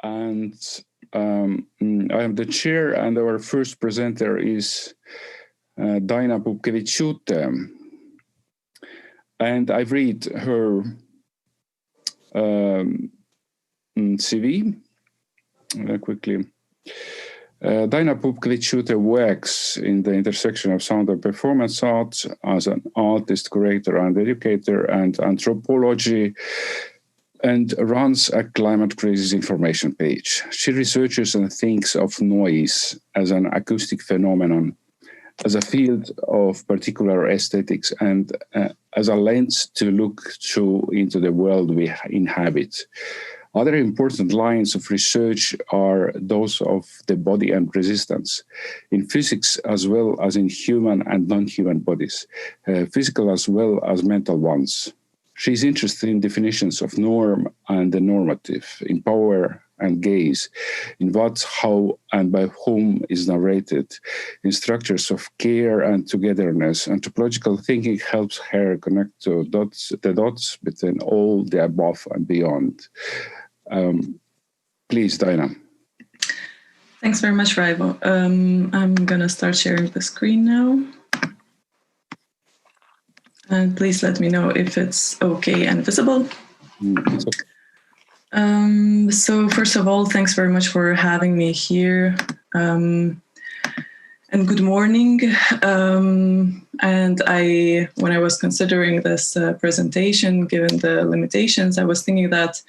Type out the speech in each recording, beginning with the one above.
and I am the chair, and our first presenter is Daina PUPKEVIČIÜTÄ. And I've read her CV quickly. Daina PUPKEVIČIÜTÄ works in the intersection of sound and performance art as an artist, curator, and educator, and anthropology, and runs a climate crisis information page. She researches and thinks of noise as an acoustic phenomenon, as a field of particular aesthetics, and as a lens to look through into the world we inhabit. Other important lines of research are those of the body and resistance, in physics as well as in human and non-human bodies, physical as well as mental ones. She's interested in definitions of norm and the normative, in power and gaze, in what, how, and by whom is narrated, in structures of care and togetherness. Anthropological thinking helps her connect the dots between all the above and beyond. Please, Daina. Thanks very much, RAIVO. I'm going to start sharing the screen now. And please let me know if it's okay and visible. It's okay. So first of all, thanks very much for having me here. And good morning. And when I was considering this presentation, given the limitations, I was thinking that,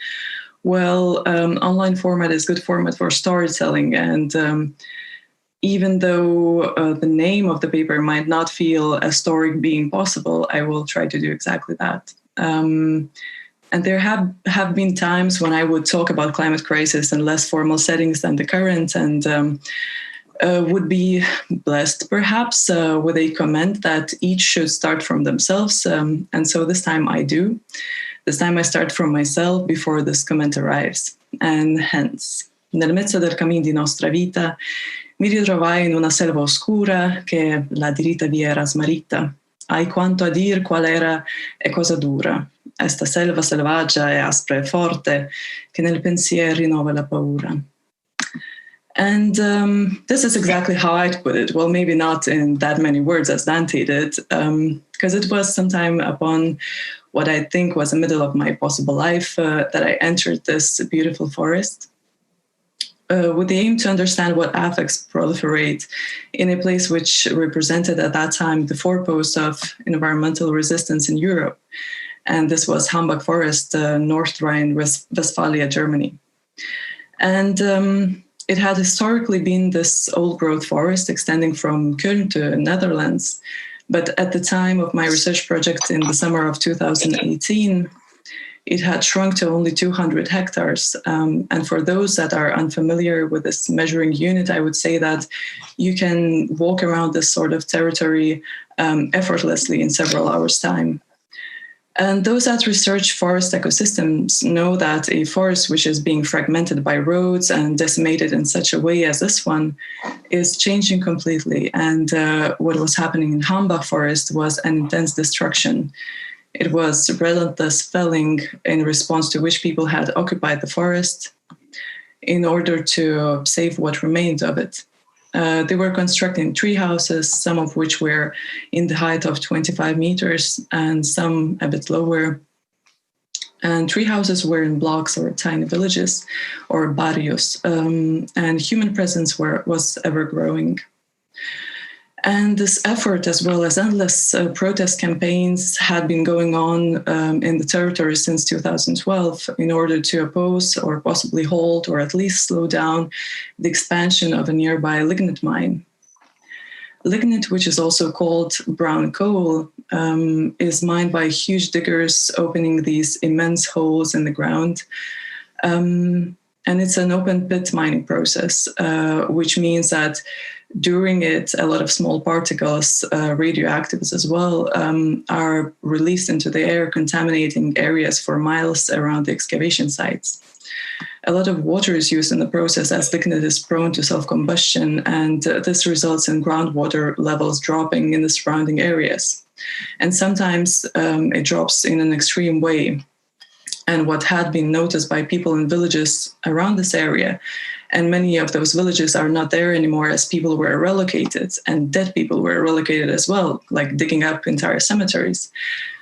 well, online format is good format for storytelling. And even though the name of the paper might not feel a story being possible, I will try to do exactly that. And there have been times when I would talk about climate crisis in less formal settings than the current, and would be blessed perhaps with a comment that each should start from themselves. And so this time I do. This time I start from myself before this comment arrives. And hence, nel mezzo del cammin di nostra vita, mi ritrovai in una selva oscura che la diritta via era smarrita. Hai quanto a dir qual era e cosa dura. Esta selva selvaggia e aspra e forte che nel pensier rinnova la paura. And this is exactly how I'd put it. Well, maybe not in that many words as Dante did, because it was sometime upon what I think was the middle of my possible life that I entered this beautiful forest. With the aim to understand what affects proliferate in a place which represented at that time the forepost of environmental resistance in Europe. And this was Hambach Forest, North Rhine-Westphalia, Germany. And it had historically been this old-growth forest extending from Köln to Netherlands. But at the time of my research project in the summer of 2018, it had shrunk to only 200 hectares. And for those that are unfamiliar with this measuring unit, I would say that you can walk around this sort of territory effortlessly in several hours' time. And those that research forest ecosystems know that a forest which is being fragmented by roads and decimated in such a way as this one is changing completely. And what was happening in Hambach Forest was an intense destruction. It was relentless felling in response to which people had occupied the forest in order to save what remained of it. They were constructing tree houses, some of which were in the height of 25 meters and some a bit lower. And tree houses were in blocks or tiny villages or barrios, and human presence was ever growing. And this effort, as well as endless protest campaigns, had been going on in the territory since 2012 in order to oppose or possibly halt or at least slow down the expansion of a nearby lignite mine. Lignite, which is also called brown coal, is mined by huge diggers opening these immense holes in the ground. And it's an open pit mining process, which means that during it, a lot of small particles, radioactives as well, are released into the air, contaminating areas for miles around the excavation sites. A lot of water is used in the process as lignite is prone to self-combustion, and this results in groundwater levels dropping in the surrounding areas. And sometimes it drops in an extreme way. and what had been noticed by people in villages around this area. And many of those villages are not there anymore as people were relocated, and dead people were relocated as well, like digging up entire cemeteries,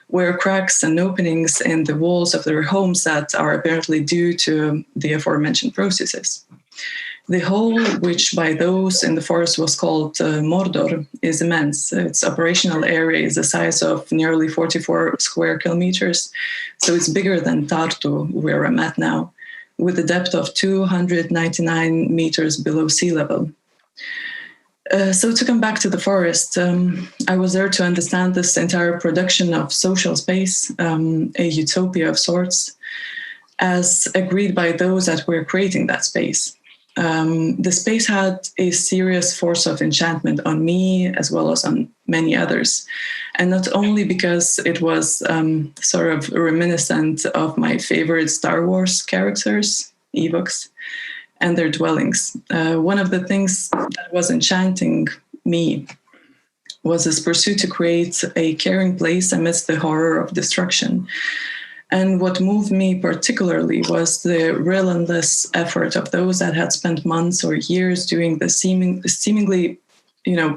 were cracks and openings in the walls of their homes that are apparently due to the aforementioned processes. The hole, which by those in the forest was called Mordor, is immense. Its operational area is the size of nearly 44 square kilometers, so it's bigger than Tartu, where I'm at now, with a depth of 299 meters below sea level. So to come back to the forest, I was there to understand this entire production of social space, a utopia of sorts, as agreed by those that were creating that space. The space had a serious force of enchantment on me as well as on many others. And not only because it was sort of reminiscent of my favorite Star Wars characters, Ewoks, and their dwellings. One of the things that was enchanting me was this pursuit to create a caring place amidst the horror of destruction. And what moved me particularly was the relentless effort of those that had spent months or years doing the seemingly,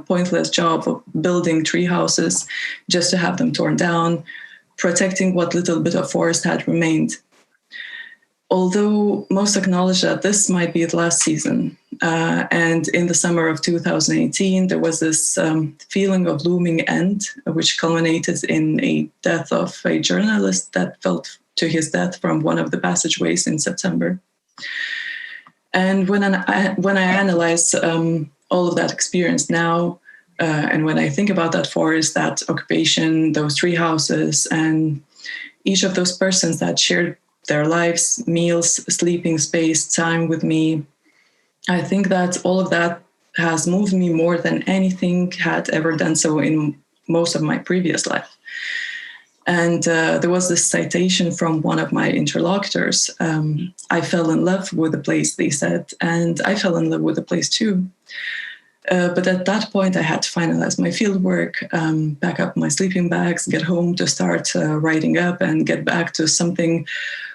pointless job of building tree houses just to have them torn down, protecting what little bit of forest had remained. Although most acknowledge that this might be the last season, and in the summer of 2018, there was this feeling of looming end, which culminated in a death of a journalist that fell to his death from one of the passageways in September. And when I analyze all of that experience now, and when I think about that forest, that occupation, those tree houses, and each of those persons that shared their lives, meals, sleeping space, time with me, I think that all of that has moved me more than anything had ever done so in most of my previous life. And there was this citation from one of my interlocutors. I fell in love with the place, they said, and I fell in love with the place too. But at that point, I had to finalize my fieldwork, pack up my sleeping bags, get home to start writing up and get back to something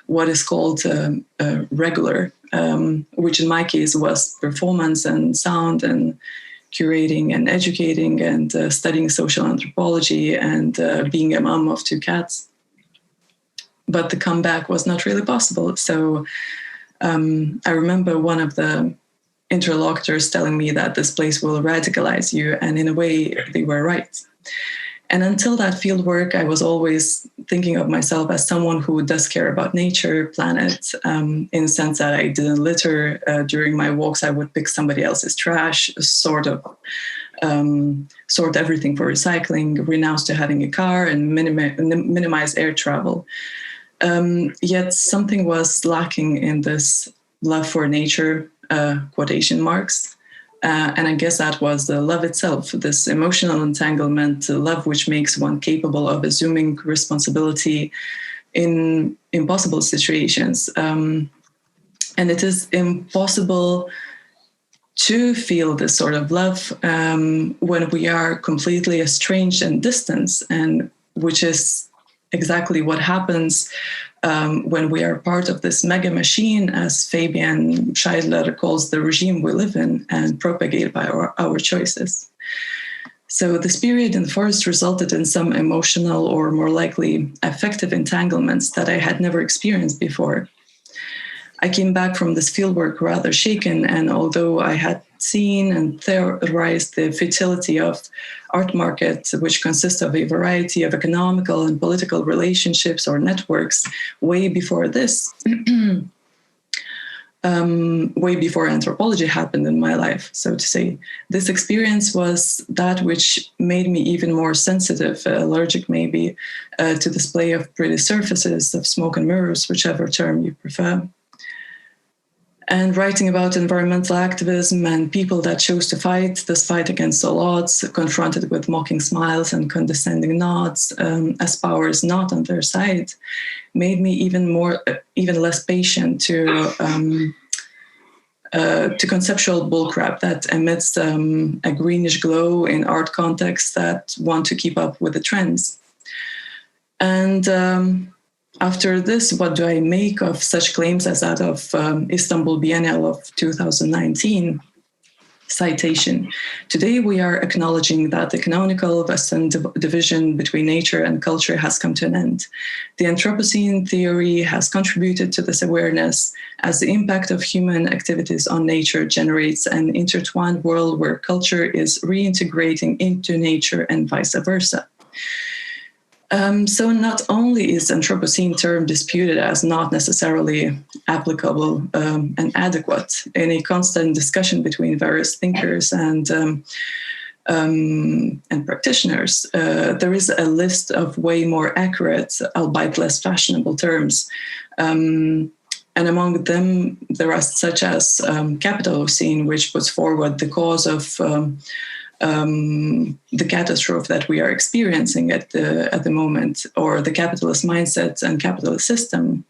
what is called regular, which in my case was performance and sound and curating and educating and studying social anthropology and being a mom of 2 cats. But the comeback was not really possible. So I remember one of the interlocutors telling me that this place will radicalize you. And in a way, they were right. And until that fieldwork, I was always thinking of myself as someone who does care about nature, planet, in the sense that I didn't litter. During my walks, I would pick somebody else's trash, sort everything for recycling, renounce to having a car, and minimize air travel. Yet something was lacking in this love for nature, quotation marks. And I guess that was the love itself, this emotional entanglement, love which makes one capable of assuming responsibility in impossible situations. And it is impossible to feel this sort of love when we are completely estranged and distant, and which is exactly what happens when we are part of this mega machine, as Fabian Scheidler calls the regime we live in and propagated by our choices. So this period in the forest resulted in some emotional or more likely affective entanglements that I had never experienced before. I came back from this fieldwork rather shaken, and although I had seen and theorized the futility of art markets, which consist of a variety of economical and political relationships or networks way before this, way before anthropology happened in my life, so to say, this experience was that which made me even more sensitive, allergic maybe, to display of pretty surfaces, of smoke and mirrors, whichever term you prefer. And writing about environmental activism and people that chose to fight this fight against all odds, confronted with mocking smiles and condescending nods, as power is not on their side, made me even less patient to conceptual bullcrap that emits a greenish glow in art contexts that want to keep up with the trends. And After this, what do I make of such claims as that of Istanbul Biennial of 2019? Citation. Today we are acknowledging that the canonical Western division between nature and culture has come to an end. The Anthropocene theory has contributed to this awareness as the impact of human activities on nature generates an intertwined world where culture is reintegrating into nature and vice versa. So not only is Anthropocene term disputed as not necessarily applicable and adequate in a constant discussion between various thinkers and practitioners, there is a list of way more accurate, albeit less fashionable terms. And among them, there are such as Capitalocene, which puts forward the cause of the catastrophe that we are experiencing at the moment, or the capitalist mindset and capitalist system,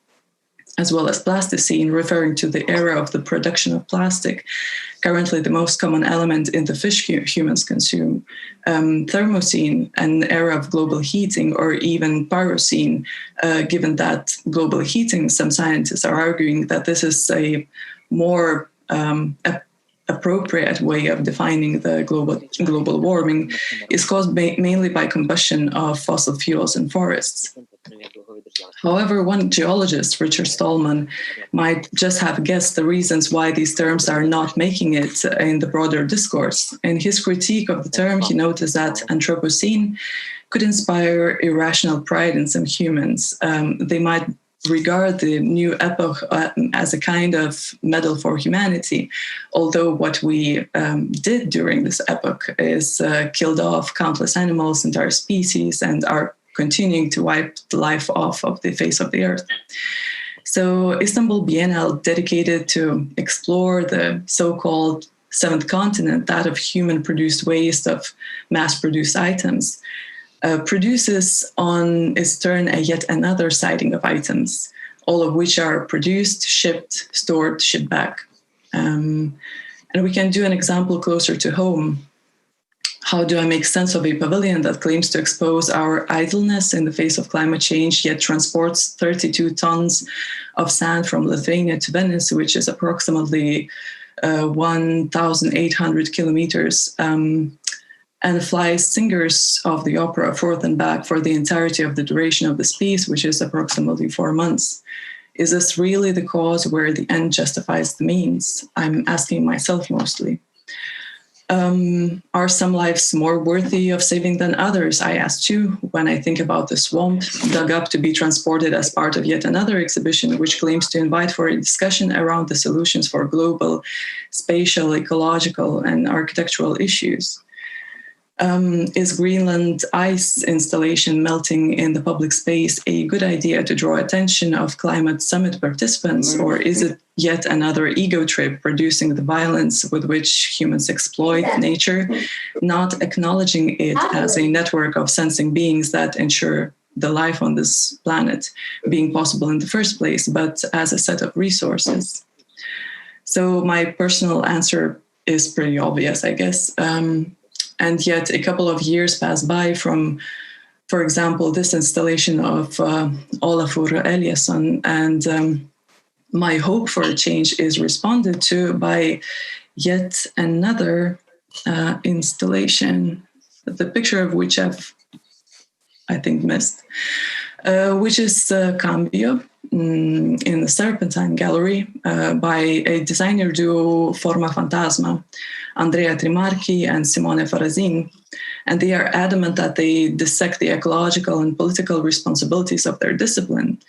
as well as Plasticine, referring to the era of the production of plastic, currently the most common element in the fish humans consume. Thermocene, an era of global heating, or even Pyrocene, given that global heating, some scientists are arguing that this is a more appropriate way of defining the global warming, is caused mainly by combustion of fossil fuels in forests. However, one geologist, Richard Stallman, might just have guessed the reasons why these terms are not making it in the broader discourse. In his critique of the term, he noticed that Anthropocene could inspire irrational pride in some humans. They might regard the new epoch as a kind of medal for humanity, although what we did during this epoch is killed off countless animals, entire species, and are continuing to wipe the life off of the face of the earth. So Istanbul Biennial, dedicated to explore the so-called seventh continent, that of human-produced waste of mass-produced items, produces on its turn yet another siding of items, all of which are produced, shipped, stored, shipped back. And we can do an example closer to home. How do I make sense of a pavilion that claims to expose our idleness in the face of climate change, yet transports 32 tons of sand from Lithuania to Venice, which is approximately 1,800 kilometers, and flies singers of the opera forth and back for the entirety of the duration of this piece, which is approximately 4 months? Is this really the cause where the end justifies the means? I'm asking myself mostly. Are some lives more worthy of saving than others? I ask too, when I think about the swamp dug up to be transported as part of yet another exhibition, which claims to invite for a discussion around the solutions for global, spatial, ecological, and architectural issues. Is Greenland ice installation melting in the public space a good idea to draw attention of climate summit participants, or is it yet another ego trip producing the violence with which humans exploit nature, not acknowledging it as a network of sensing beings that ensure the life on this planet being possible in the first place, but as a set of resources? So my personal answer is pretty obvious, I guess. And yet a couple of years pass by from, for example, this installation of Olafur Eliasson, and my hope for a change is responded to by yet another installation, the picture of which I've, I think, missed, which is Cambio in the Serpentine Gallery by a designer duo, Forma Fantasma, Andrea Trimarchi and Simone Farazin. And they are adamant that they dissect the ecological and political responsibilities of their discipline.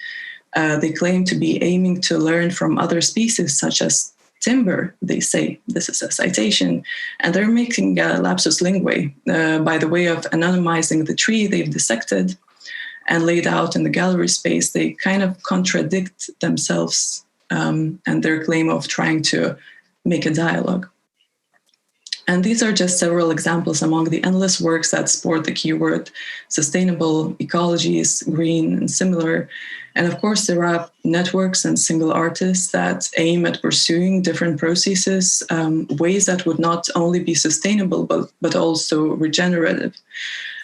They claim to be aiming to learn from other species, such as timber, they say. This is a citation. And they're making a lapsus linguae by the way of anonymizing the tree they've dissected and laid out in the gallery space. They kind of contradict themselves and their claim of trying to make a dialogue. And these are just several examples among the endless works that sport the keyword sustainable, ecologies, green, and similar. And of course, there are networks and single artists that aim at pursuing different processes, ways that would not only be sustainable, but also regenerative.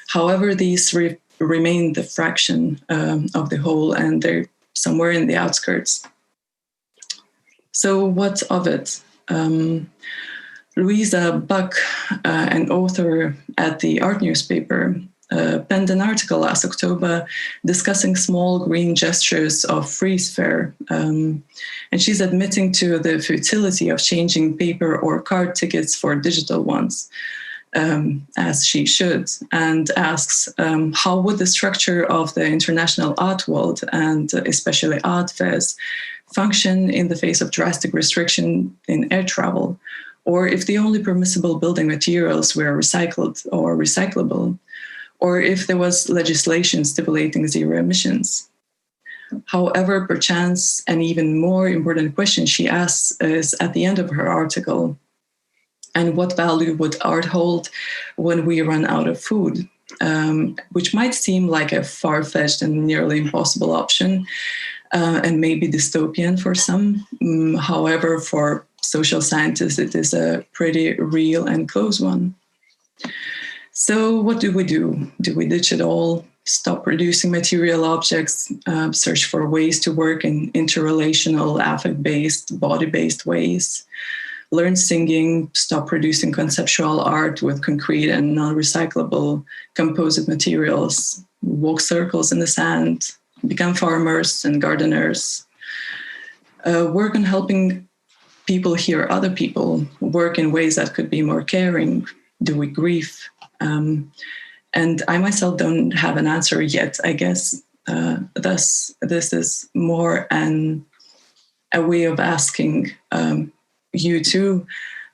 However, these remain the fraction of the whole, and they somewhere in the outskirts. So what of it? Louisa Buck, an author at the Art newspaper, penned an article last October discussing small green gestures of freeze fare. And she's admitting to the futility of changing paper or card tickets for digital ones, as she should, and asks how would the structure of the international art world, and especially art fairs, function in the face of drastic restriction in air travel, or if the only permissible building materials were recycled or recyclable, or if there was legislation stipulating zero emissions. However, perchance an even more important question she asks is at the end of her article, and what value would art hold when we run out of food? Which might seem like a far-fetched and nearly impossible option, and maybe dystopian for some. However, for social scientists, it is a pretty real and close one. So what do? Do we ditch it all, stop producing material objects, search for ways to work in interrelational, affect-based, body-based ways, learn singing, stop producing conceptual art with concrete and non-recyclable composite materials, walk circles in the sand, become farmers and gardeners, work on helping people hear other people, work in ways that could be more caring? Do we grieve? And I myself don't have an answer yet, I guess. Thus, this is more a way of asking you too,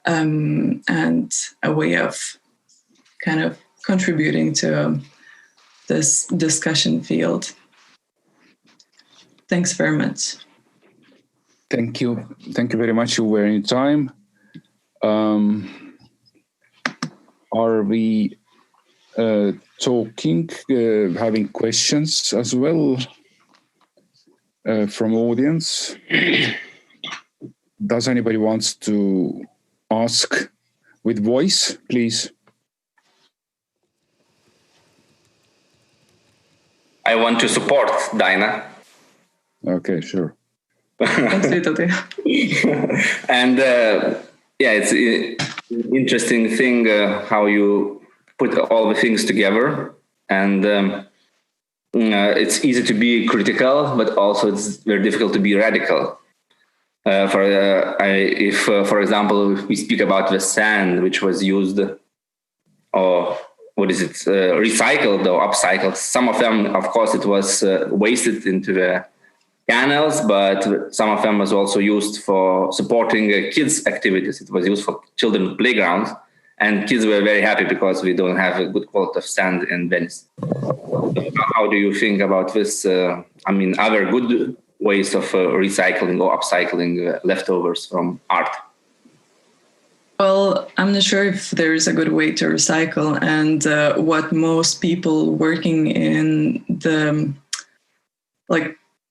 and a way of kind of contributing to this discussion field. Thanks very much. Thank you. Thank you very much. You were in time. Are we talking, having questions as well from audience? Does anybody wants to ask with voice, please? I want to support Daina. Okay, sure. Thanks, Vytautai. And yeah, it's an interesting thing how you put all the things together. And it's easy to be critical, but also it's very difficult to be radical. If, for example, we speak about the sand, which was used, or what is it, recycled or upcycled. Some of them, of course, it was wasted into the canals, but some of them was also used for supporting kids' activities. It was used for children playgrounds, and kids were very happy because we don't have a good quality of sand in Venice. How do you think about this? Other good ways of recycling or upcycling leftovers from art? Well, I'm not sure if there is a good way to recycle, and what most people working in the,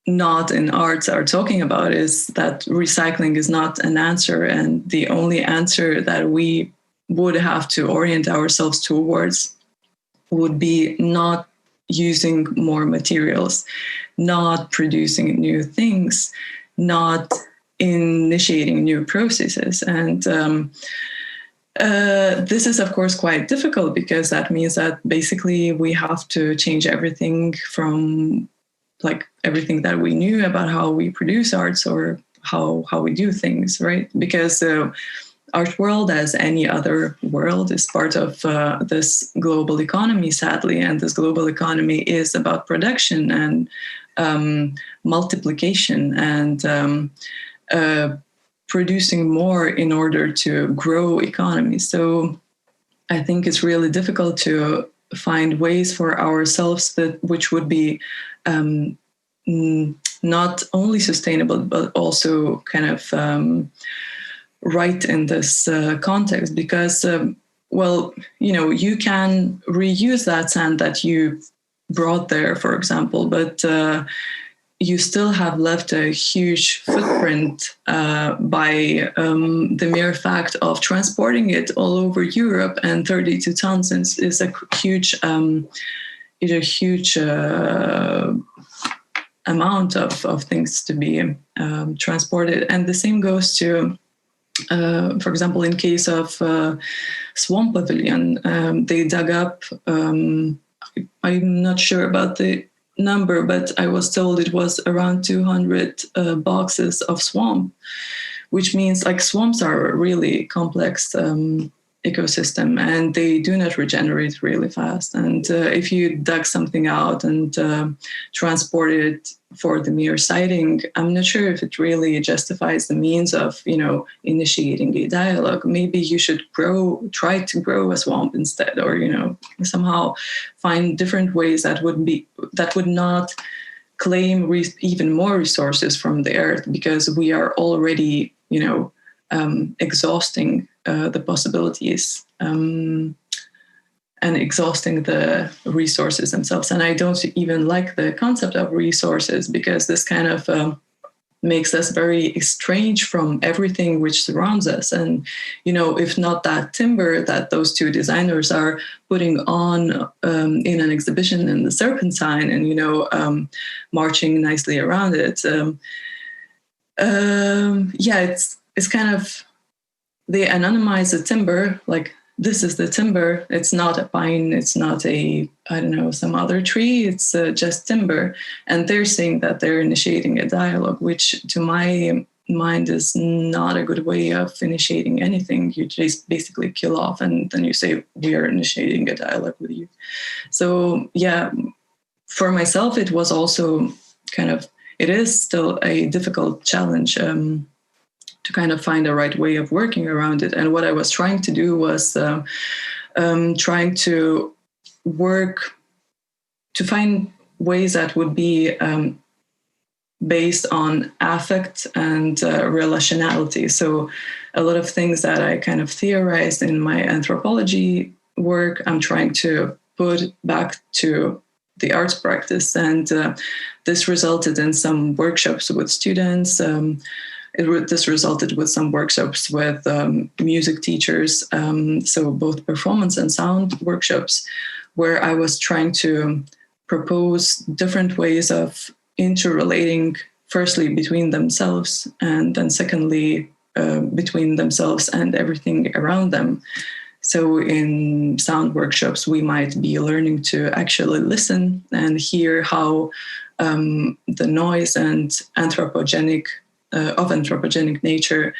not in arts are talking about is that recycling is not an answer, and the only answer that we would have to orient ourselves towards would be not using more materials, not producing new things, not initiating new processes. And this is, of course, quite difficult because that means that basically we have to change everything from everything that we knew about how we produce arts or how we do things, right? Because the art world, as any other world, is part of this global economy, sadly, and this global economy is about production and multiplication and producing more in order to grow economies. So I think it's really difficult to find ways for ourselves which would be not only sustainable, but also kind of right in this context, because, you can reuse that sand that you brought there, for example, but you still have left a huge footprint by the mere fact of transporting it all over Europe, and 32 tons is a huge amount of things to be transported. And the same goes to, for example, in case of Swamp Pavilion, they dug up, I'm not sure about the number, but I was told it was around 200 boxes of swamp, which means like swamps are a really complex ecosystem, and they do not regenerate really fast. And if you dug something out and transported it for the mere sighting, I'm not sure if it really justifies the means of, initiating a dialogue. Maybe you should try to grow a swamp instead, or, somehow find different ways that would not claim even more resources from the earth, because we are already, exhausting the possibilities and exhausting the resources themselves. And I don't even like the concept of resources, because this kind of makes us very estranged from everything which surrounds us. And, if not that timber that those two designers are putting on in an exhibition in the Serpentine and, marching nicely around it, it's kind of, they anonymize the timber, like, this is the timber. It's not a pine. It's not some other tree. It's just timber. And they're saying that they're initiating a dialogue, which to my mind is not a good way of initiating anything. You just basically kill off and then you say, we are initiating a dialogue with you. So yeah, for myself, it was also it is still a difficult challenge to kind of find the right way of working around it. And what I was trying to do was trying to work to find ways that would be based on affect and relationality. So a lot of things that I kind of theorized in my anthropology work, I'm trying to put back to the arts practice. And this resulted in some workshops with students. This resulted with some workshops with music teachers, so both performance and sound workshops, where I was trying to propose different ways of interrelating, firstly, between themselves, and then secondly, between themselves and everything around them. So in sound workshops, we might be learning to actually listen and hear how the noise and anthropogenic nature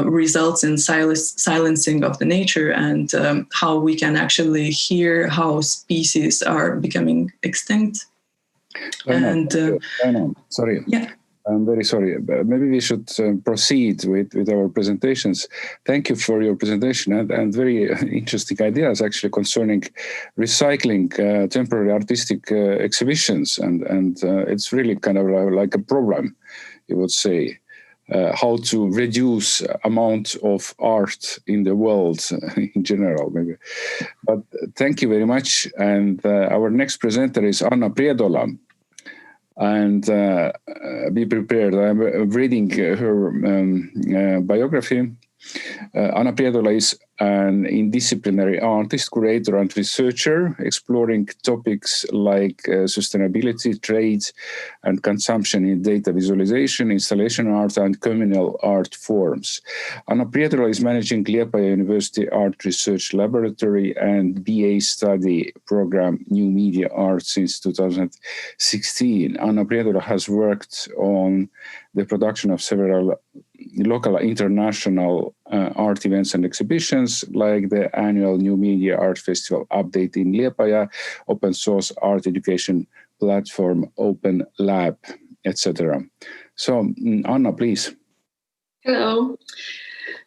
results in silencing of the nature, and how we can actually hear how species are becoming extinct. Sorry. Yeah. I'm very sorry. Maybe we should proceed with our presentations. Thank you for your presentation and very interesting ideas actually concerning recycling temporary artistic exhibitions. And it's really kind of like a problem, you would say, how to reduce amount of art in the world in general, maybe. But thank you very much. And our next presenter is Anna PRIEDOLA. And be prepared. I'm reading her biography. Anna PRIEDOLA is an interdisciplinary artist, curator, and researcher exploring topics like sustainability, trade, and consumption in data visualization, installation art, and communal art forms. Anna PRIEDOLA is managing Liepāja University Art Research Laboratory and BA study program New Media Art since 2016. Anna PRIEDOLA has worked on the production of several local international art events and exhibitions, like the annual New Media Art Festival Update in Liepāja, open source art education platform Open Lab, etc. So, Anna, please. Hello.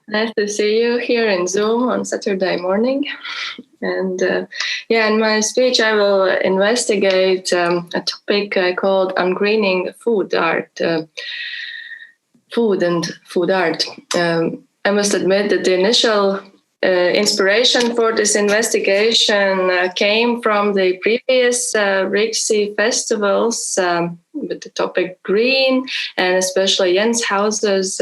Nice to see you here in Zoom on Saturday morning. And in my speech, I will investigate a topic I called Ungreening Food Art. Food and food art. I must admit that the initial inspiration for this investigation came from the previous RIXI festivals with the topic green, and especially Jens Hauser's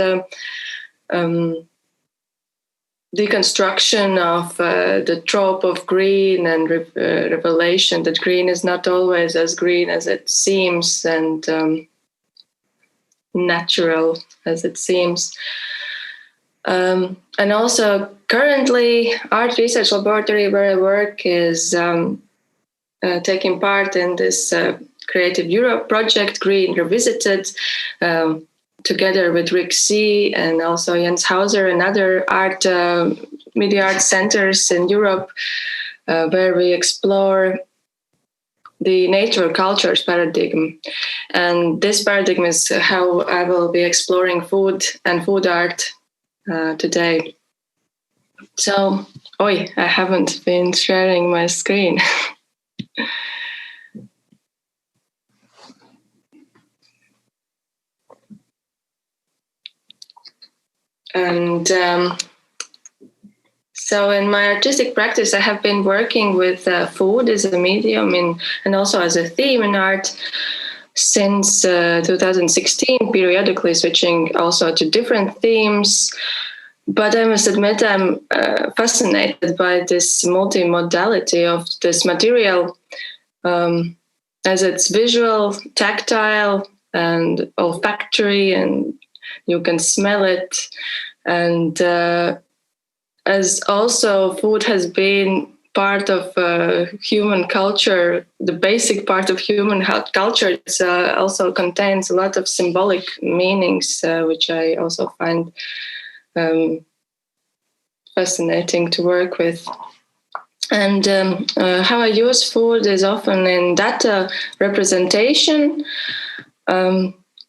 deconstruction of the trope of green and revelation that green is not always as green as it seems and natural as it seems. And also currently Art Research Laboratory where I work is taking part in this Creative Europe project, Green Revisited, together with Rick C. and also Jens Hauser and other media art centers in Europe, where we explore the nature cultures paradigm. And this paradigm is how I will be exploring food and food art today. So, I haven't been sharing my screen. And so in my artistic practice, I have been working with food as a medium and also as a theme in art since 2016, periodically switching also to different themes. But I must admit I'm fascinated by this multimodality of this material as it's visual, tactile, and olfactory, and you can smell it. And as also food has been part of human culture, the basic part of human culture, it also contains a lot of symbolic meanings, which I also find fascinating to work with. And how I use food is often in data representation,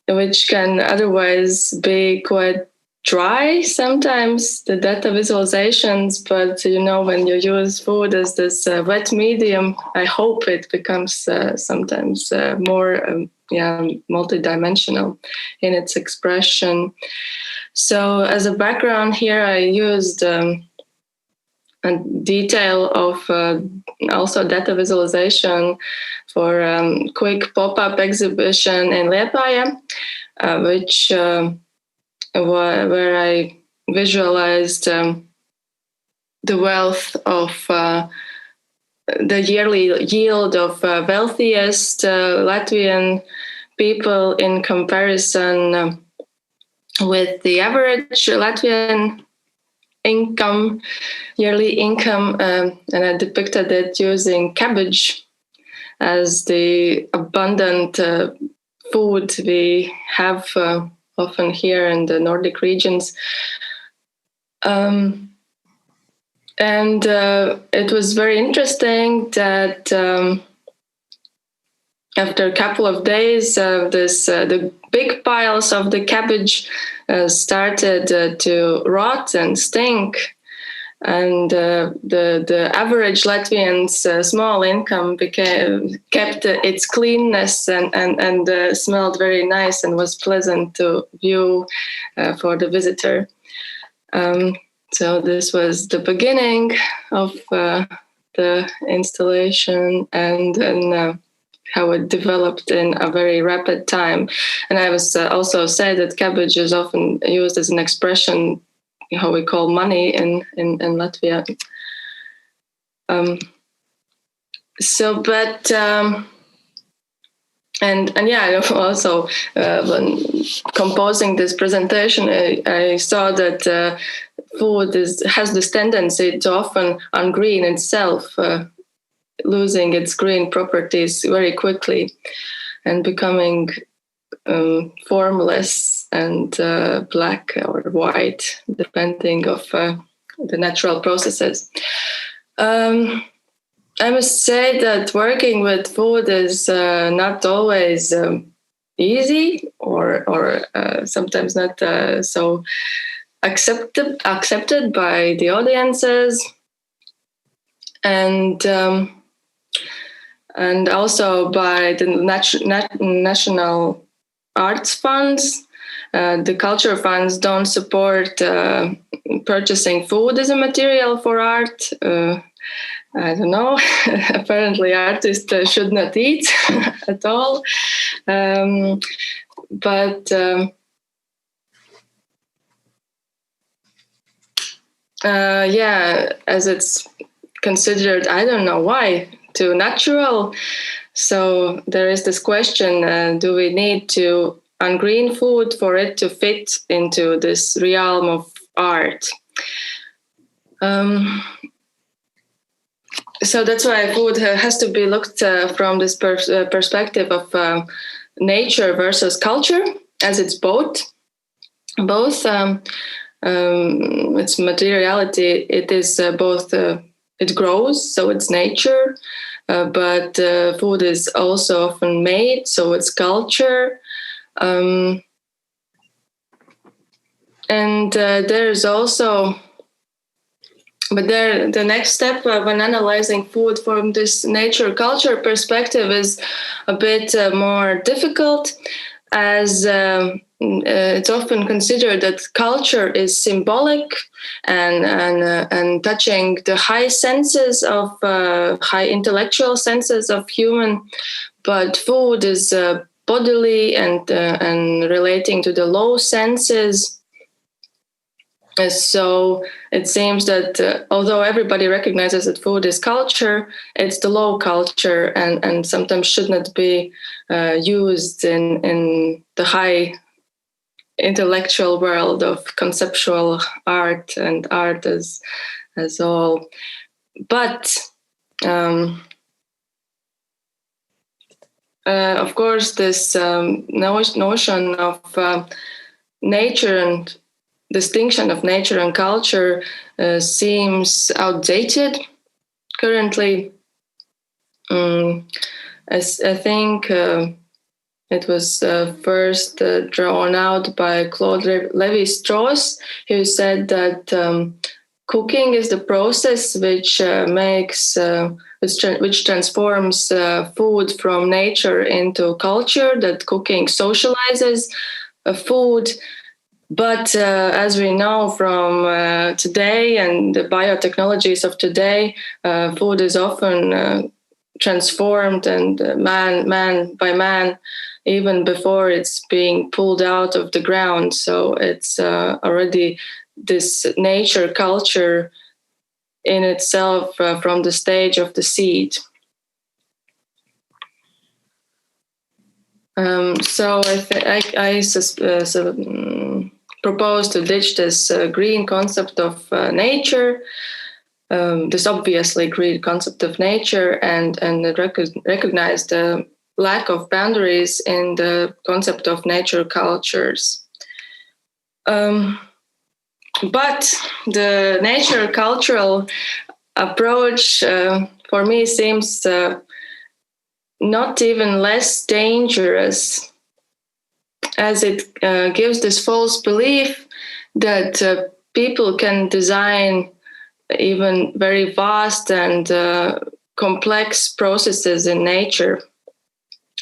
which can otherwise be quite dry sometimes, the data visualizations, but when you use food as this wet medium, I hope it becomes sometimes more multidimensional in its expression. So as a background here, I used a detail of also data visualization for quick pop-up exhibition in Liepāja, which where I visualized the wealth of the yearly yield of wealthiest Latvian people in comparison with the average Latvian income, yearly income, and I depicted it using cabbage as the abundant food we have often here in the Nordic regions. And it was very interesting that after a couple of days, the big piles of the cabbage started to rot and stink. And the average Latvian's small income kept its cleanness and smelled very nice and was pleasant to view for the visitor. So this was the beginning of the installation, and then how it developed in a very rapid time. And I was also said that cabbage is often used as an expression, how we call money in Latvia. Also when composing this presentation, I saw that food has this tendency to often ungreen itself, losing its green properties very quickly and becoming formless and black or white, depending of the natural processes. I must say that working with food is not always easy or sometimes not so accepted by the audiences, and also by the national arts funds. The culture funds don't support purchasing food as a material for art. I don't know. Apparently, artists should not eat at all. As it's considered, I don't know why, too natural. So there is this question, do we need to ungreen food for it to fit into this realm of art? So that's why food has to be looked from this perspective of nature versus culture, as it's both. Its materiality, it is both, it grows, so it's nature, but food is also often made, so it's culture. And there's also, but the next step when analyzing food from this nature culture perspective is a bit more difficult, as it's often considered that culture is symbolic and touching the high senses of high intellectual senses of human, but food is bodily and relating to the low senses. So it seems that although everybody recognizes that food is culture, it's the low culture and sometimes should not be used in the high intellectual world of conceptual art and art as all. But of course, this notion of nature and distinction of nature and culture seems outdated currently. As I think it was first drawn out by Claude Lévi-Strauss, who said that cooking is the process which which transforms food from nature into culture, that cooking socializes food. But as we know from today and the biotechnologies of today, food is often transformed and man by man, even before it's being pulled out of the ground. So it's already this nature culture in itself from the stage of the seed. So I propose to ditch this green concept of nature, this obviously green concept of nature, and recognize the lack of boundaries in the concept of nature cultures. But the nature cultural approach for me seems not even less dangerous, as it gives this false belief that people can design even very vast and complex processes in nature,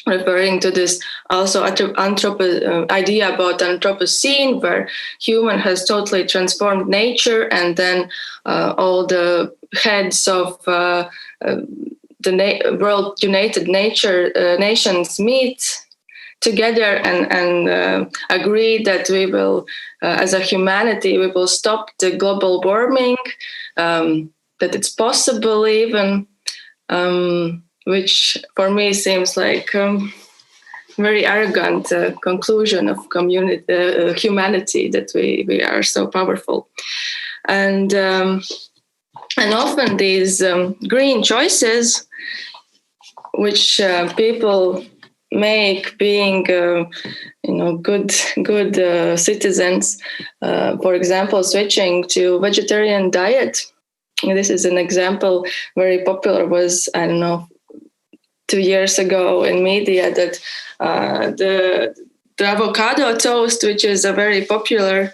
referring to this also idea about Anthropocene, where human has totally transformed nature, and then all the heads of the World United Nations meet together and agree that we will, as a humanity, we will stop the global warming, that it's possible even, which for me seems like very arrogant conclusion of humanity, that we are so powerful. And often these green choices, which people make being good citizens, for example, switching to vegetarian diet. This is an example very popular, was, I don't know, 2 years ago in media, that the avocado toast, which is a very popular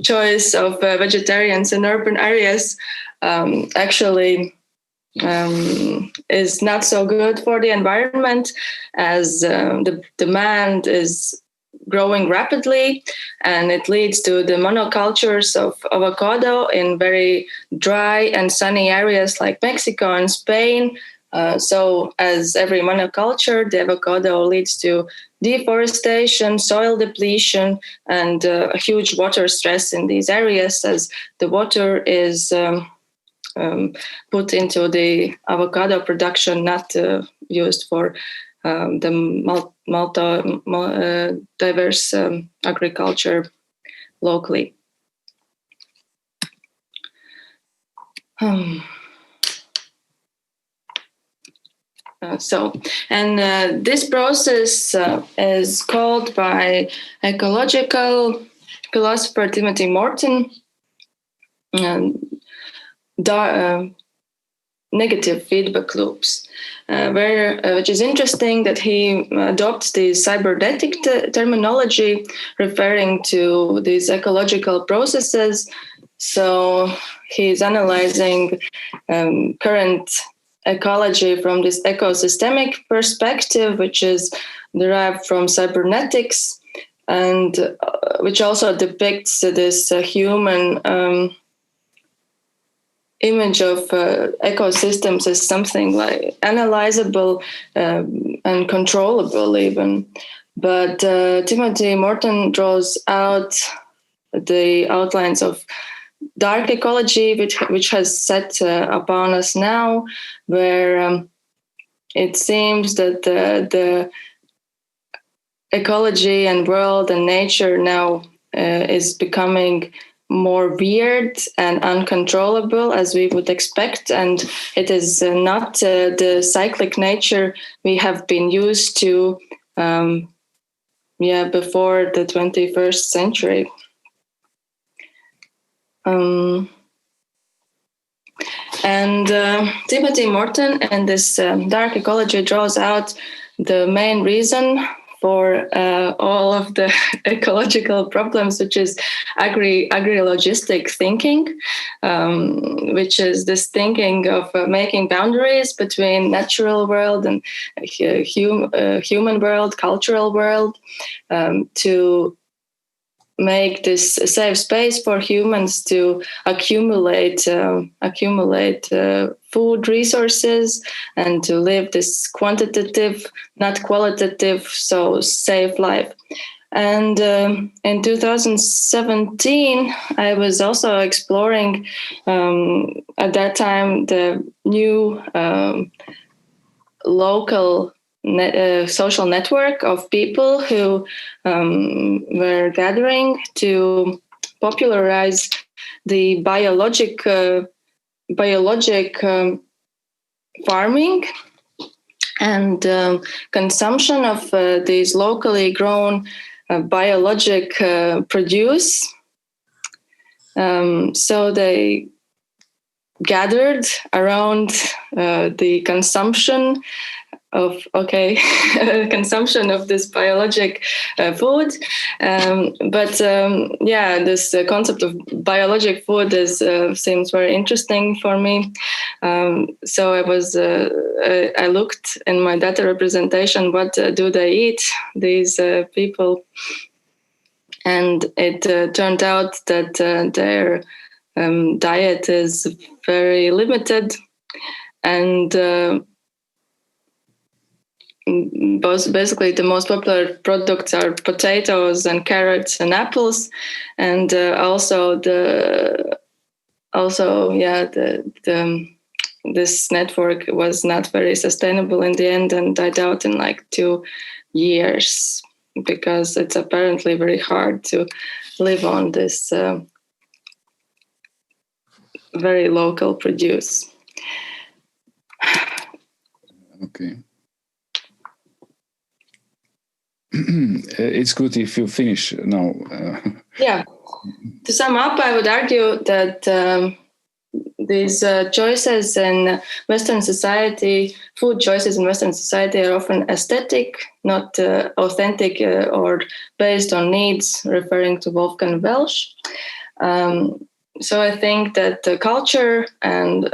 choice of vegetarians in urban areas, actually is not so good for the environment, as the demand is growing rapidly, and it leads to the monocultures of avocado in very dry and sunny areas like Mexico and Spain, So as every monoculture, the avocado leads to deforestation, soil depletion, and a huge water stress in these areas, as the water is put into the avocado production, not used for the diverse agriculture locally. This process is called by ecological philosopher Timothy Morton negative feedback loops, which is interesting that he adopts the cybernetic terminology referring to these ecological processes. So he's analyzing current ecology from this ecosystemic perspective, which is derived from cybernetics, and which also depicts this human image of ecosystems as something like analyzable and controllable even. But Timothy Morton draws out the outlines of dark ecology, which has set upon us now, where it seems that the ecology and world and nature now is becoming more weird and uncontrollable, as we would expect, and it is not the cyclic nature we have been used to before the 21st century. Timothy Morton and this dark ecology draws out the main reason for all of the ecological problems, which is agri-logistic thinking, which is this thinking of making boundaries between natural world and human world, cultural world, to make this safe space for humans to accumulate food resources and to live this quantitative, not qualitative, so safe life. And in 2017, I was also exploring at that time the new local social network of people who were gathering to popularize the biologic farming and consumption of these locally grown biologic produce. So they gathered around the consumption of consumption of this biologic food, this concept of biologic food seems very interesting for me. So I looked in my data representation, what do they eat, these people, and it turned out that their diet is very limited, and basically the most popular products are potatoes and carrots and apples, and this network was not very sustainable in the end and died out in like 2 years, because it's apparently very hard to live on this very local produce. Okay. It's good if you finish now. Yeah. To sum up, I would argue that these choices in Western society, food choices in Western society, are often aesthetic, not authentic or based on needs, referring to Wolfgang Welsch. So I think that the culture and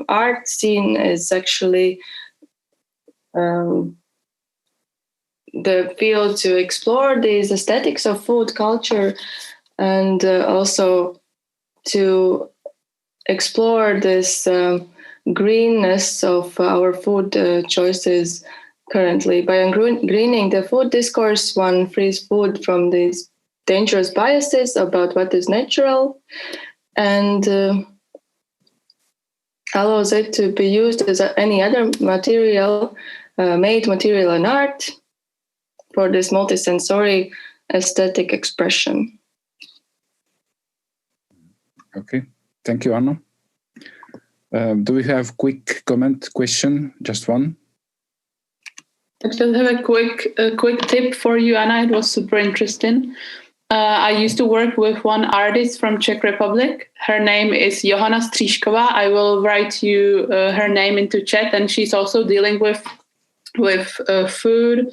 art scene is actually the field to explore these aesthetics of food culture, and also to explore this greenness of our food choices currently. By greening the food discourse, one frees food from these dangerous biases about what is natural and allows it to be used as any other material, made material in art for this multisensory aesthetic expression. Okay, thank you, Anna. Do we have quick comment, question? Just one? I just have a quick tip for you, Anna. It was super interesting. I used to work with one artist from Czech Republic. Her name is Johana Stříšková. I will write you her name into chat, and she's also dealing with food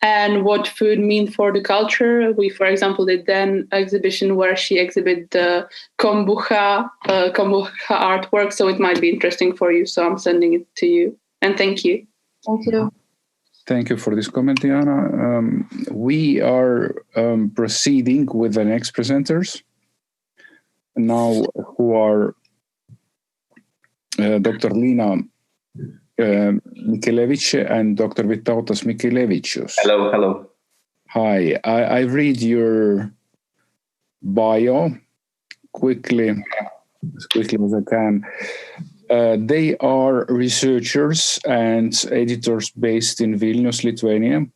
and what food means for the culture. We, for example, did an exhibition where she exhibited the kombucha artwork, so it might be interesting for you. So I'm sending it to you. And thank you. Thank you. Thank you for this comment, Diana. We are proceeding with the next presenters now, who are Dr. Lina MICHELKEVICE and Dr. Vytautas MICHELKEVICIUS. Hello, hello. Hi, I read your bio quickly, as quickly as I can. They are researchers and editors based in Vilnius, Lithuania,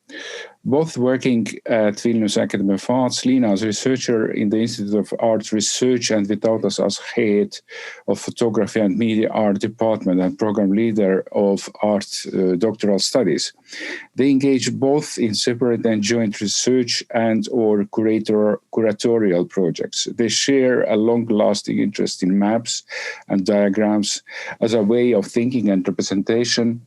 both working at Vilnius Academy of Arts. Lina as researcher in the Institute of Arts Research and Vytautas as head of photography and media art department and program leader of art doctoral studies. They engage both in separate and joint research and or curatorial projects. They share a long-lasting interest in maps and diagrams as a way of thinking and representation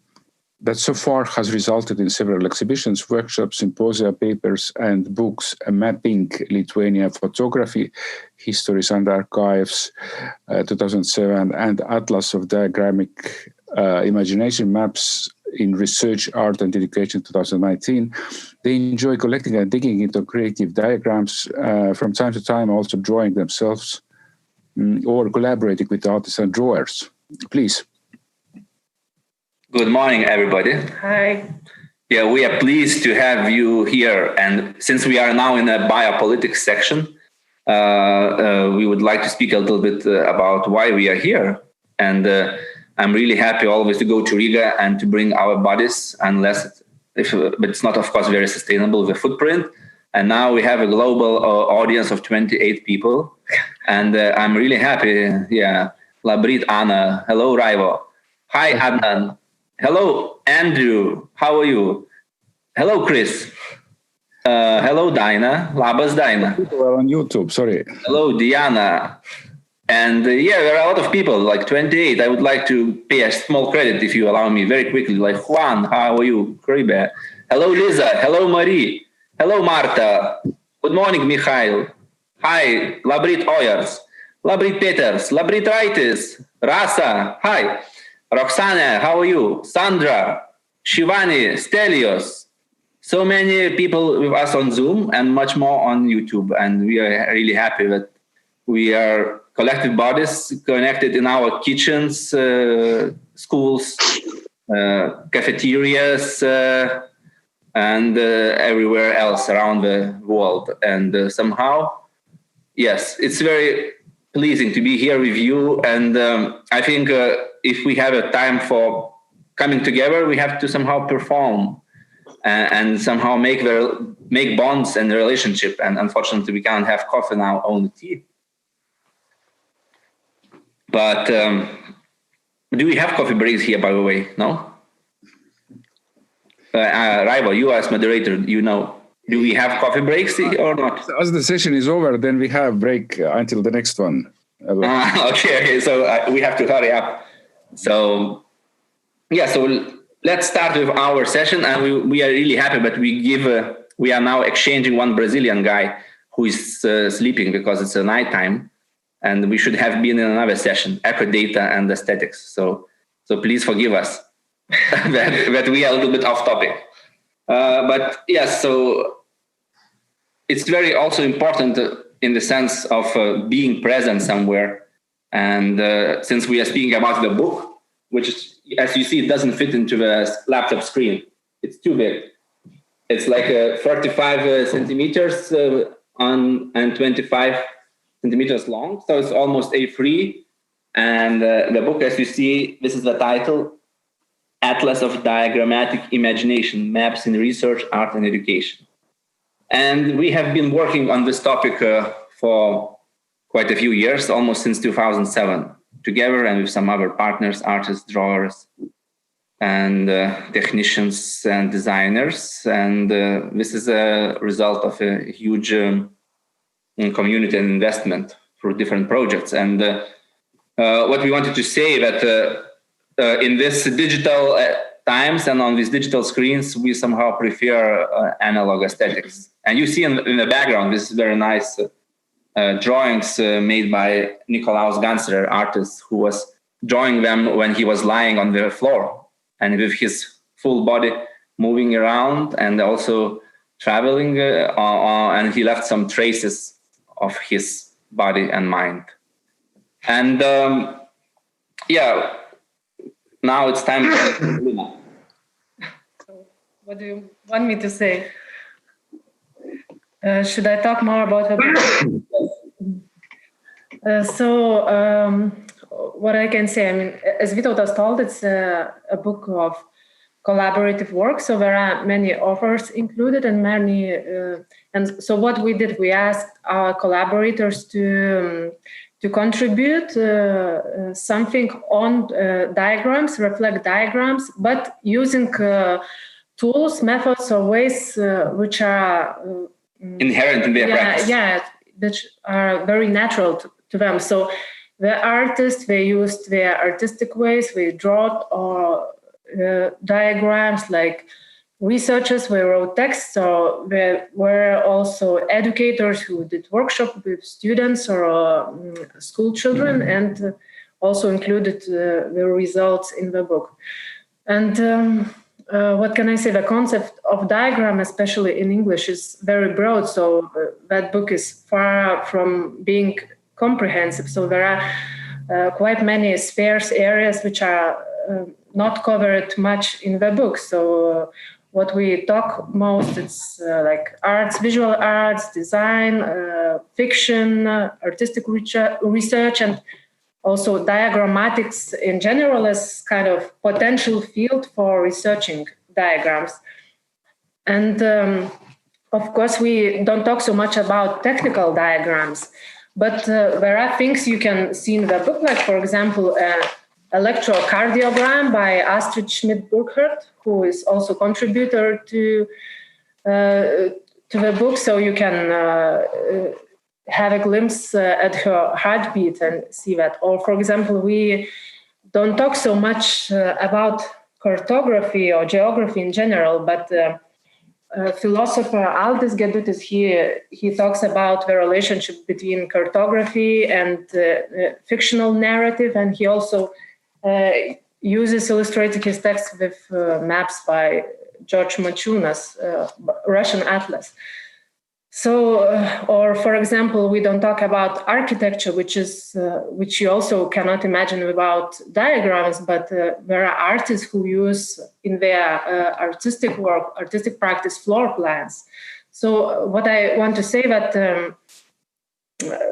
that so far has resulted in several exhibitions, workshops, symposia, papers, and books, Mapping Lithuania Photography, Histories and Archives, 2007, and Atlas of Diagrammic Imagination Maps in Research, Art and Education, 2019. They enjoy collecting and digging into creative diagrams, from time to time also drawing themselves or collaborating with artists and drawers. Please. Good morning, everybody. Hi. Yeah, we are pleased to have you here. And since we are now in a BioPolitcs section, we would like to speak a little bit about why we are here. And I'm really happy always to go to Riga and to bring our bodies, but it's not, of course, very sustainable, the footprint. And now we have a global audience of 28 people. And I'm really happy. Yeah. Labrit Anna. Hello, Raivo. Hi, Adnan. Hello, Andrew. How are you? Hello, Chris. Hello, Daina. Labas, Daina. People are on YouTube, sorry. Hello, Diana. And there are a lot of people, like 28. I would like to pay a small credit, if you allow me, very quickly. Like Juan, how are you? Kribe. Hello, Lisa. Hello, Marie. Hello, Marta. Good morning, Mikhail. Hi, Labrit Oyers. Labrit Peters. Labrit Raitis. Rasa. Hi. Roxana, how are you? Sandra, Shivani, Stelios. So many people with us on Zoom and much more on YouTube. And we are really happy that we are collective bodies connected in our kitchens, schools, cafeterias, and everywhere else around the world. And somehow, yes, it's very pleasing to be here with you. And I think if we have a time for coming together, we have to somehow perform and somehow make bonds and relationship. And unfortunately, we can't have coffee now, only tea. But do we have coffee breaks here, by the way? No? Raivo, you as moderator, you know. Do we have coffee breaks or not? As the session is over, then we have break until the next one. Okay. So we have to hurry up. So let's start with our session. And we are really happy, but we are now exchanging one Brazilian guy who is sleeping because it's a nighttime. And we should have been in another session, eco data and aesthetics. So please forgive us that we are a little bit off topic. But yes, so it's very also important in the sense of being present somewhere. And since we are speaking about the book, which, as you see, it doesn't fit into the laptop screen. It's too big. It's like 35 centimeters on and 25 centimeters long. So it's almost A3. And the book, as you see, this is the title, Atlas of Diagrammatic Imagination, Maps in Research, Art and Education. And we have been working on this topic for quite a few years, almost since 2007, together and with some other partners, artists, drawers, and technicians and designers. And this is a result of a huge community and investment through different projects. And what we wanted to say that in this digital times and on these digital screens, we somehow prefer analog aesthetics. And you see in the background, this is very nice drawings made by Nikolaus Ganser, artist, who was drawing them when he was lying on the floor and with his full body moving around and also traveling, and he left some traces of his body and mind. And now it's time for Lina. So what do you want me to say? Should I talk more about the book? What I can say, I mean, as Vytautas told, it's a book of collaborative work. So there are many authors included and many. And so what we did, we asked our collaborators to contribute something on diagrams, reflect diagrams, but using tools, methods, or ways which are inherent in their practice. Yeah, that are very natural to them. So the artists, they used their artistic ways, they drew or diagrams, like researchers, they wrote texts. So there were also educators who did workshops with students or school children, and also included the results in the book. And what can I say? The concept of diagram, especially in English, is very broad. So that book is far from being comprehensive. So there are quite many sparse areas which are not covered much in the book. So what we talk most, it's like arts, visual arts, design, fiction, artistic research, and also diagrammatics in general as kind of potential field for researching diagrams. And of course, we don't talk so much about technical diagrams, but there are things you can see in the book, like, for example, electrocardiogram by Astrid Schmidt-Burkhardt, who is also contributor to the book. So you can have a glimpse at her heartbeat and see that. Or, for example, we don't talk so much about cartography or geography in general, but philosopher Aldis Gedutis, he talks about the relationship between cartography and fictional narrative, and he also uses illustrating his text with maps by George Maciunas, Russian atlas. So, or for example, we don't talk about architecture, which you also cannot imagine without diagrams, but there are artists who use in their artistic work, artistic practice, floor plans. So what I want to say that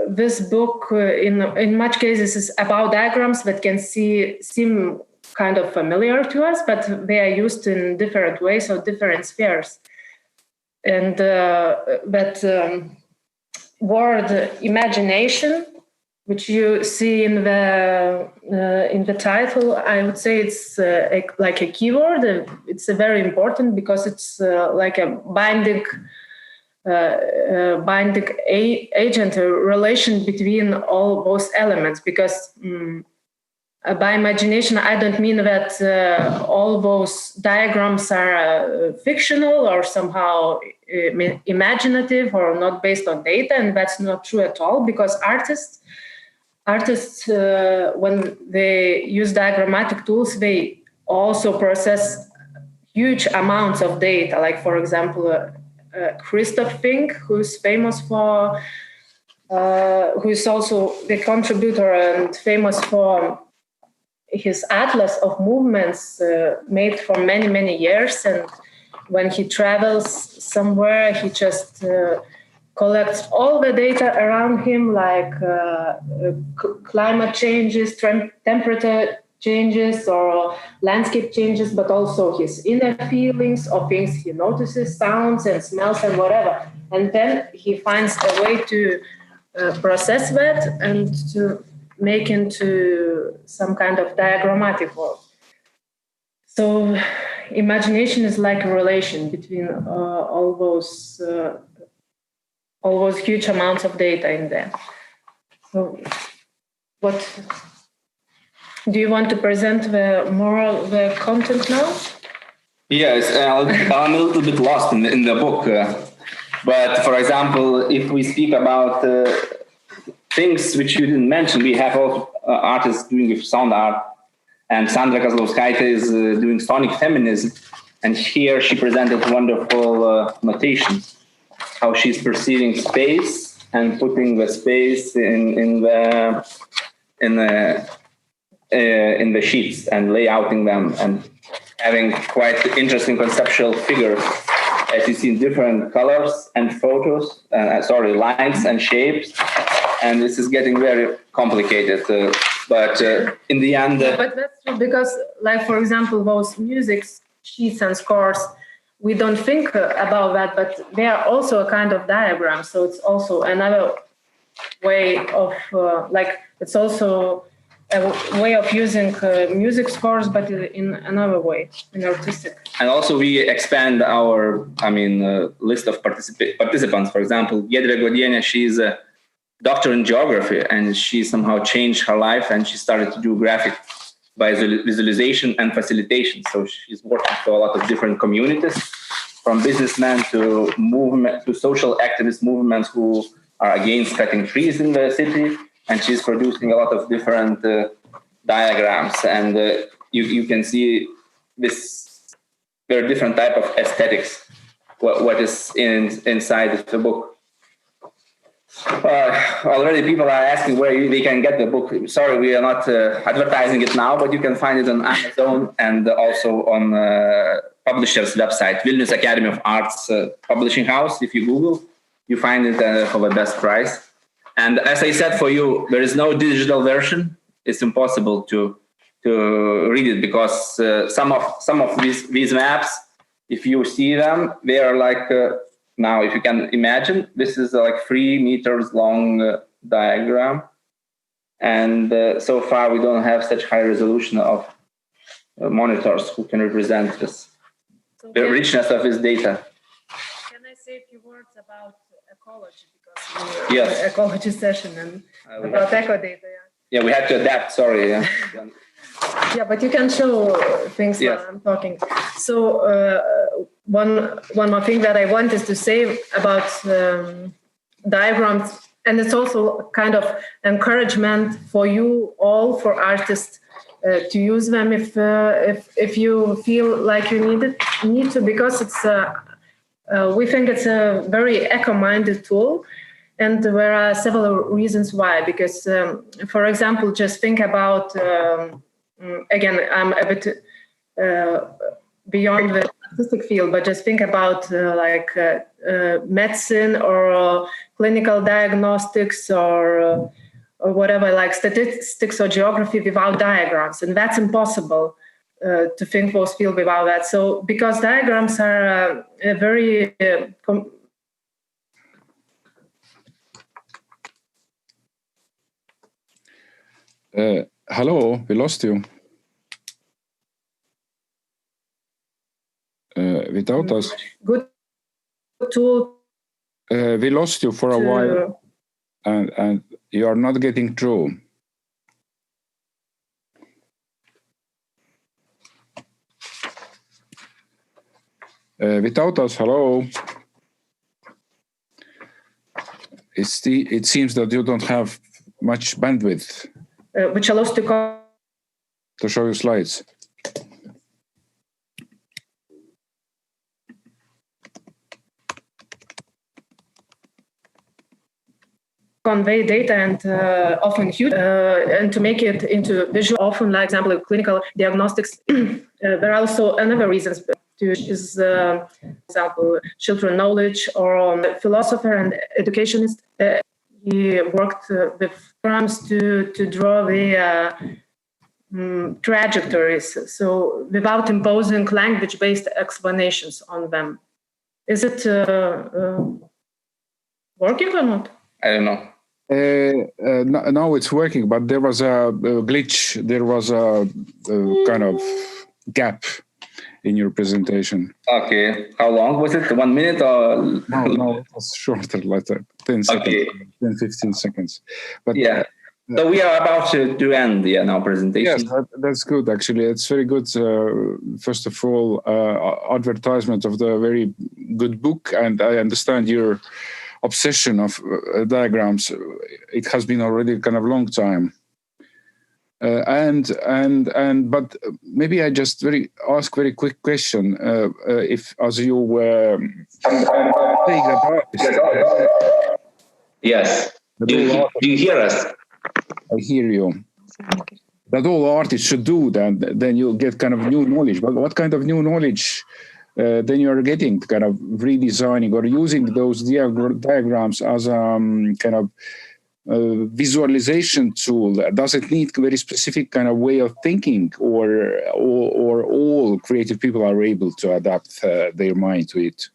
this book, in much cases, is about diagrams that can seem kind of familiar to us, but they are used in different ways or different spheres. And that word imagination, which you see in the title, I would say it's like a keyword. It's very important because it's like a binding agent, a relation between all those elements. Because by imagination, I don't mean that all those diagrams are fictional or somehow imaginative or not based on data, and that's not true at all, because artists, when they use diagrammatic tools, they also process huge amounts of data. Like, for example, Christoph Fink, who's famous for, who's also the contributor and famous for his atlas of movements made for many, many years. And when he travels somewhere, he just collects all the data around him, like climate changes, temperature changes, or landscape changes, but also his inner feelings or things he notices, sounds and smells and whatever. And then he finds a way to process that and to make into some kind of diagrammatic work. So imagination is like a relation between all those huge amounts of data in there. So what do you want to present the content now? Yes, I'm a little bit lost in the book. But for example, if we speak about things which you didn't mention, we have also artists doing with sound art, and Sandra Kozlowskaite is doing sonic feminism, and here she presented wonderful notations, how she's perceiving space and putting the space in the sheets and layouting them and having quite interesting conceptual figures, as you see, different colors and photos, lines and shapes. And this is getting very complicated. But in the end... but that's true, because, like, for example, those music sheets and scores, we don't think about that, but they are also a kind of diagram. So it's also another way of, it's also a way of using music scores, but in another way, in artistic. And also we expand our, list of participants. For example, Giedrė Godienė, she's a doctor in geography, and she somehow changed her life, and she started to do graphic by visualization and facilitation. So she's working for a lot of different communities, from businessmen to movement to social activist movements who are against cutting trees in the city. And she's producing a lot of different diagrams, and you can see this very different type of aesthetics. What is inside the book? Already people are asking where they can get the book. Sorry, we are not advertising it now, but you can find it on Amazon and also on publisher's website, Vilnius Academy of Arts Publishing House. If you Google, you find it for the best price. And as I said, for you, there is no digital version. It's impossible to read it, because some of these maps, if you see them, they are like now, if you can imagine, this is like 3 meters long diagram, and so far we don't have such high resolution of monitors who can represent this, the richness of this data. Can I say a few words about ecology? Yes. Ecology session and about eco data. Yeah, we had to adapt. Sorry. Yeah. Yeah, but you can show things while I'm talking. So one more thing that I wanted to say about diagrams, and it's also kind of encouragement for you all, for artists, to use them if you feel like you need to, because it's we think it's a very eco-minded tool. And there are several reasons why, because, for example, just think about, again, I'm a bit beyond the artistic field, but just think about medicine or clinical diagnostics or whatever, like statistics or geography without diagrams. And that's impossible to think those fields without that. So because diagrams are a very... Hello, we lost you. Vytautas. Good tool. We lost you for a while, and you are not getting through. Vytautas, hello. It seems that you don't have much bandwidth. Which allows to show you slides. convey data and often huge, and to make it into visual, often, like example, clinical diagnostics. There are also another reasons to is, example, children knowledge or philosopher and educationist. He worked with programs to draw the trajectories, so without imposing language-based explanations on them. Is it working or not? I don't know. Now it's working, but there was a glitch. There was a kind of gap in your presentation. Okay. How long was it? 1 minute or? No, it was shorter, like 10 seconds, Okay. 10, 15 seconds. But yeah. So we are about to end our presentation. Yes, that's good, actually. It's very good. First of all, advertisement of the very good book. And I understand your obsession of diagrams. It has been already kind of long time. But maybe I just ask very quick question. If as you were saying about yes. Do you hear us? I hear you. That all artists should do that. Then you'll get kind of new knowledge. But what kind of new knowledge then you are getting? Kind of redesigning or using those diagrams as a kind of visualization tool. Does it need a very specific kind of way of thinking, or all creative people are able to adapt their mind to it?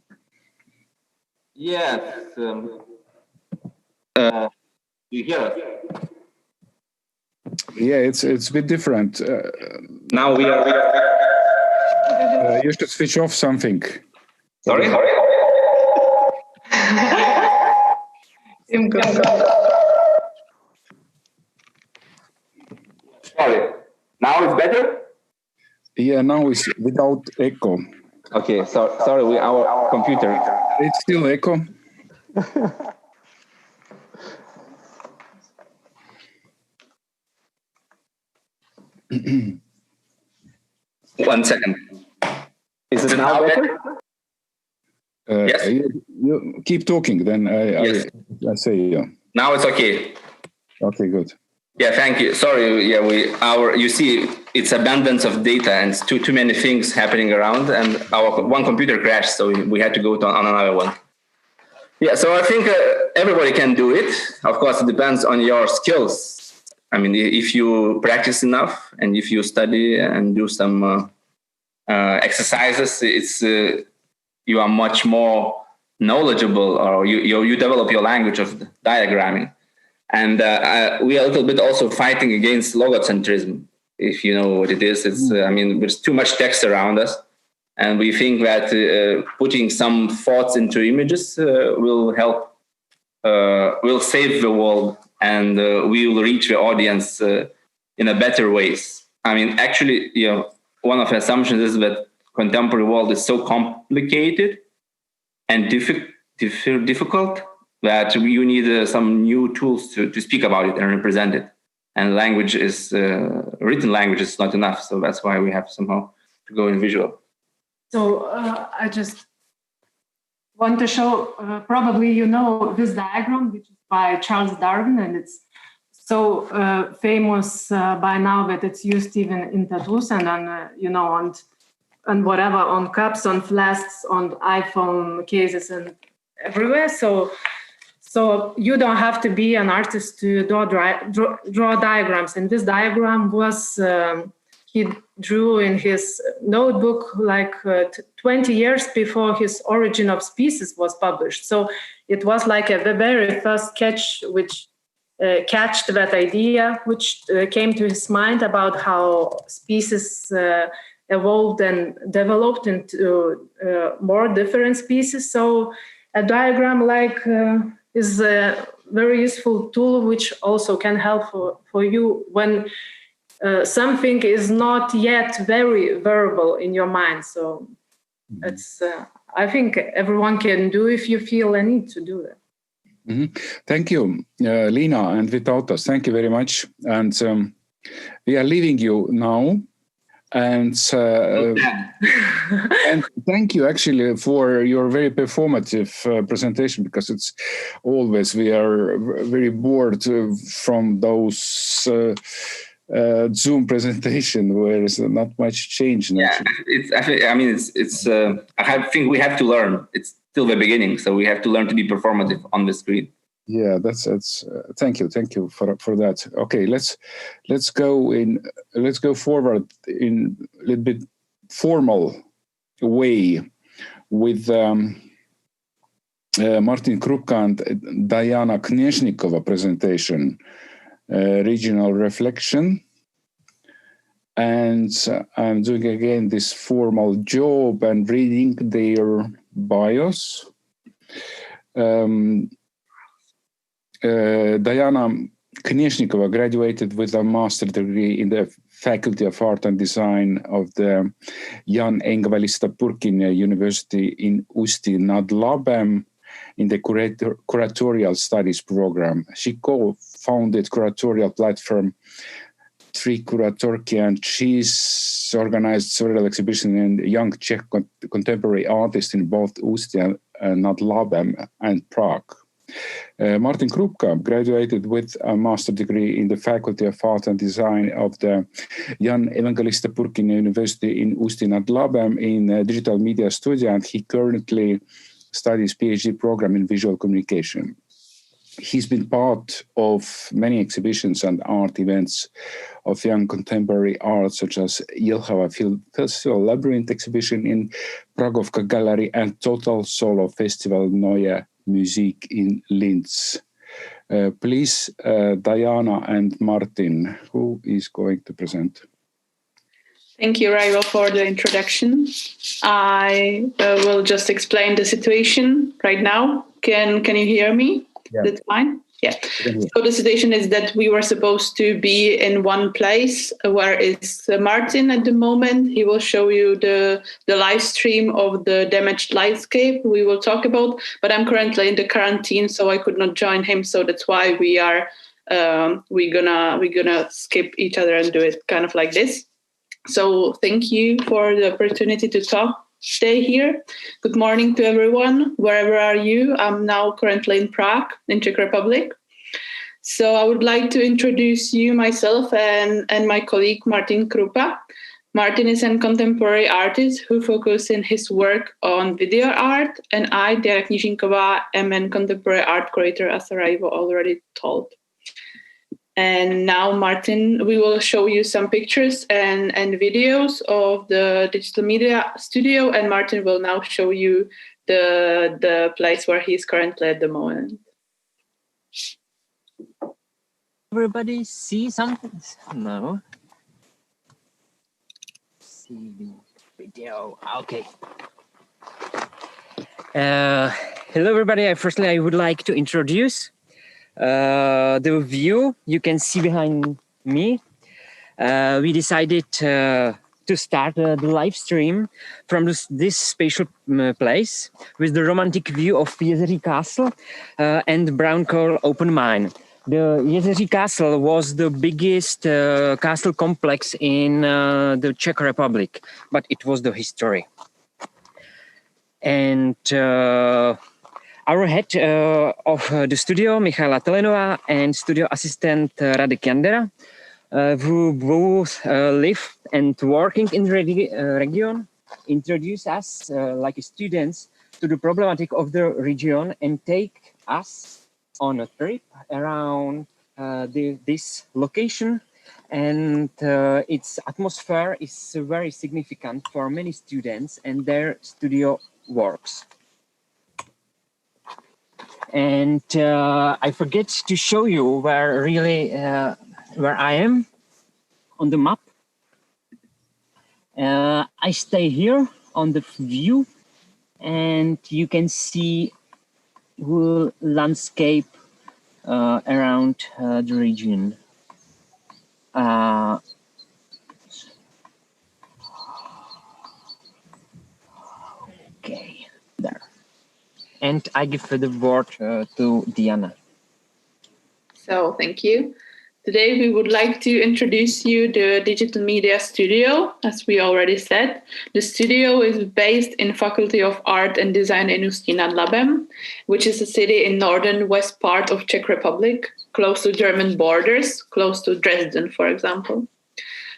Yes. Do you hear us? Yeah, it's a bit different. Now we are. You should switch off something. Sorry. Sorry. Now it's better? Yeah, now it's without echo. Okay, sorry, our computer. It's still echo. 1 second. Is it now better? Yes. You keep talking, then yes. I say yeah. Now it's okay. Okay, good. Yeah, thank you. Sorry, yeah, you see, it's abundance of data and it's too many things happening around, and our one computer crashed, so we had to go on another one. Yeah, so I think everybody can do it. Of course, it depends on your skills. I mean, if you practice enough and if you study and do some exercises, you are much more knowledgeable, or you develop your language of diagramming. And we are a little bit also fighting against logocentrism, if you know what it is. It's I mean, there's too much text around us, and we think that putting some thoughts into images will help, will save the world, and we will reach the audience in a better ways. I mean, actually, one of the assumptions is that contemporary world is so complicated and difficult that you need some new tools to speak about it and represent it. And language is, written language is not enough. So that's why we have somehow to go in visual. So I just want to show, probably you know this diagram, which is by Charles Darwin, and it's so famous by now that it's used even in tattoos and on, and whatever, on cups, on flasks, on iPhone cases, and everywhere. So you don't have to be an artist to draw diagrams. And this diagram was, he drew in his notebook like 20 years before his Origin of Species was published. So it was like the very first sketch which catched that idea, which came to his mind about how species evolved and developed into more different species. So a diagram is a very useful tool, which also can help for you when something is not yet very verbal in your mind. So it's, I think everyone can do if you feel a need to do that. Mm-hmm. Thank you, Lina and Vytautas. Thank you very much. And we are leaving you now. And And thank you actually for your very performative presentation, because it's always, we are very bored from those Zoom presentation where there's not much change. Yeah, I think we have to learn. It's still the beginning, so we have to learn to be performative on the screen. Yeah, that's thank you for that. Okay, let's go forward in a little bit formal way with Martin KRUPA and Daina KNÉŽÍNKOVÁ presentation, regional reflection. And I'm doing again this formal job and reading their bios. Daina KNÉŽÍNKOVÁ graduated with a master's degree in the Faculty of Art and Design of the Jan Evangelista Purkine University in Usti nad Labem in the curatorial studies program. She co-founded curatorial platform Three Kuratorki, and she's organized several exhibitions in young Czech contemporary artists in both Usti nad Labem and Prague. Martin KRUPA graduated with a master's degree in the Faculty of Art and Design of the Jan Evangelista Purkine University in Usti nad Labem in digital media studio, and he currently studies PhD program in visual communication. He's been part of many exhibitions and art events of young contemporary art, such as Jelgava Film Festival, Labyrinth exhibition in Pragovka Gallery, and Total Solo Festival Neue Musik in Linz. Please, Daina and Martin, who is going to present? Thank you, RAIVO, for the introduction. I will just explain the situation right now. Can you hear me? Yeah. That's fine? Yeah. So the situation is that we were supposed to be in one place. Where is Martin at the moment? He will show you the live stream of the damaged landscape we will talk about. But I'm currently in the quarantine, so I could not join him. So that's why we are we're gonna skip each other and do it kind of like this. So thank you for the opportunity to talk today here. Good morning to everyone, wherever are you. I'm now currently in Prague, in Czech Republic. So I would like to introduce you myself and my colleague Martin KRUPA. Martin is a contemporary artist who focuses in his work on video art, and I, Daina KNÉŽÍNKOVÁ, am a contemporary art curator, as RAIVO already told. And now, Martin, we will show you some pictures and videos of the digital media studio, and Martin will now show you the place where he is currently at the moment. Everybody see something? No. See the video. Okay. Hello, everybody. Firstly, I would like to introduce the view you can see behind me. We decided to start the live stream from this spatial place with the romantic view of Jezeří Castle and Brown Coal open mine. The Jezeří Castle was the biggest castle complex in the Czech Republic, but it was the history. And our head of the studio, Michaela Telenová, and studio assistant Radek Jandera, who both live and working in the region, introduce us, like students, to the problematic of the region and take us on a trip around this location. And its atmosphere is very significant for many students and their studio works. And I forget to show you where I am on the map. I stay here on the view, and you can see the landscape around the region. Okay, there. And I give the word to Daina. So thank you. Today, we would like to introduce you the Digital Media Studio. As we already said, the studio is based in Faculty of Art and Design in Ústí nad Labem, which is a city in northern west part of Czech Republic, close to German borders, close to Dresden, for example.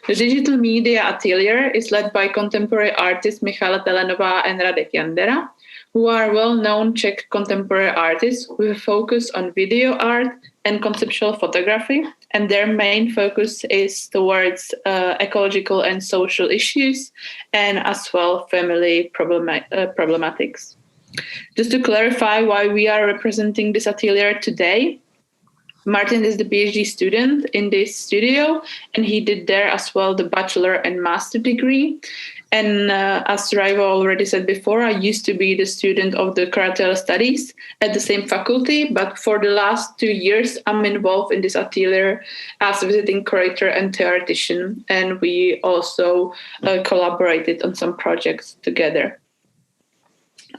The Digital Media Atelier is led by contemporary artists Michaela Telenová and Radek Jandera, who are well-known Czech contemporary artists with a focus on video art and conceptual photography, and their main focus is towards ecological and social issues, and as well family problematics. Just to clarify why we are representing this atelier today, Martin is the PhD student in this studio, and he did there as well the bachelor and master degree. And as RAIVO already said before, I used to be the student of the Curatorial Studies at the same faculty, but for the last 2 years, I'm involved in this atelier as a visiting curator and theoretician, and we also collaborated on some projects together.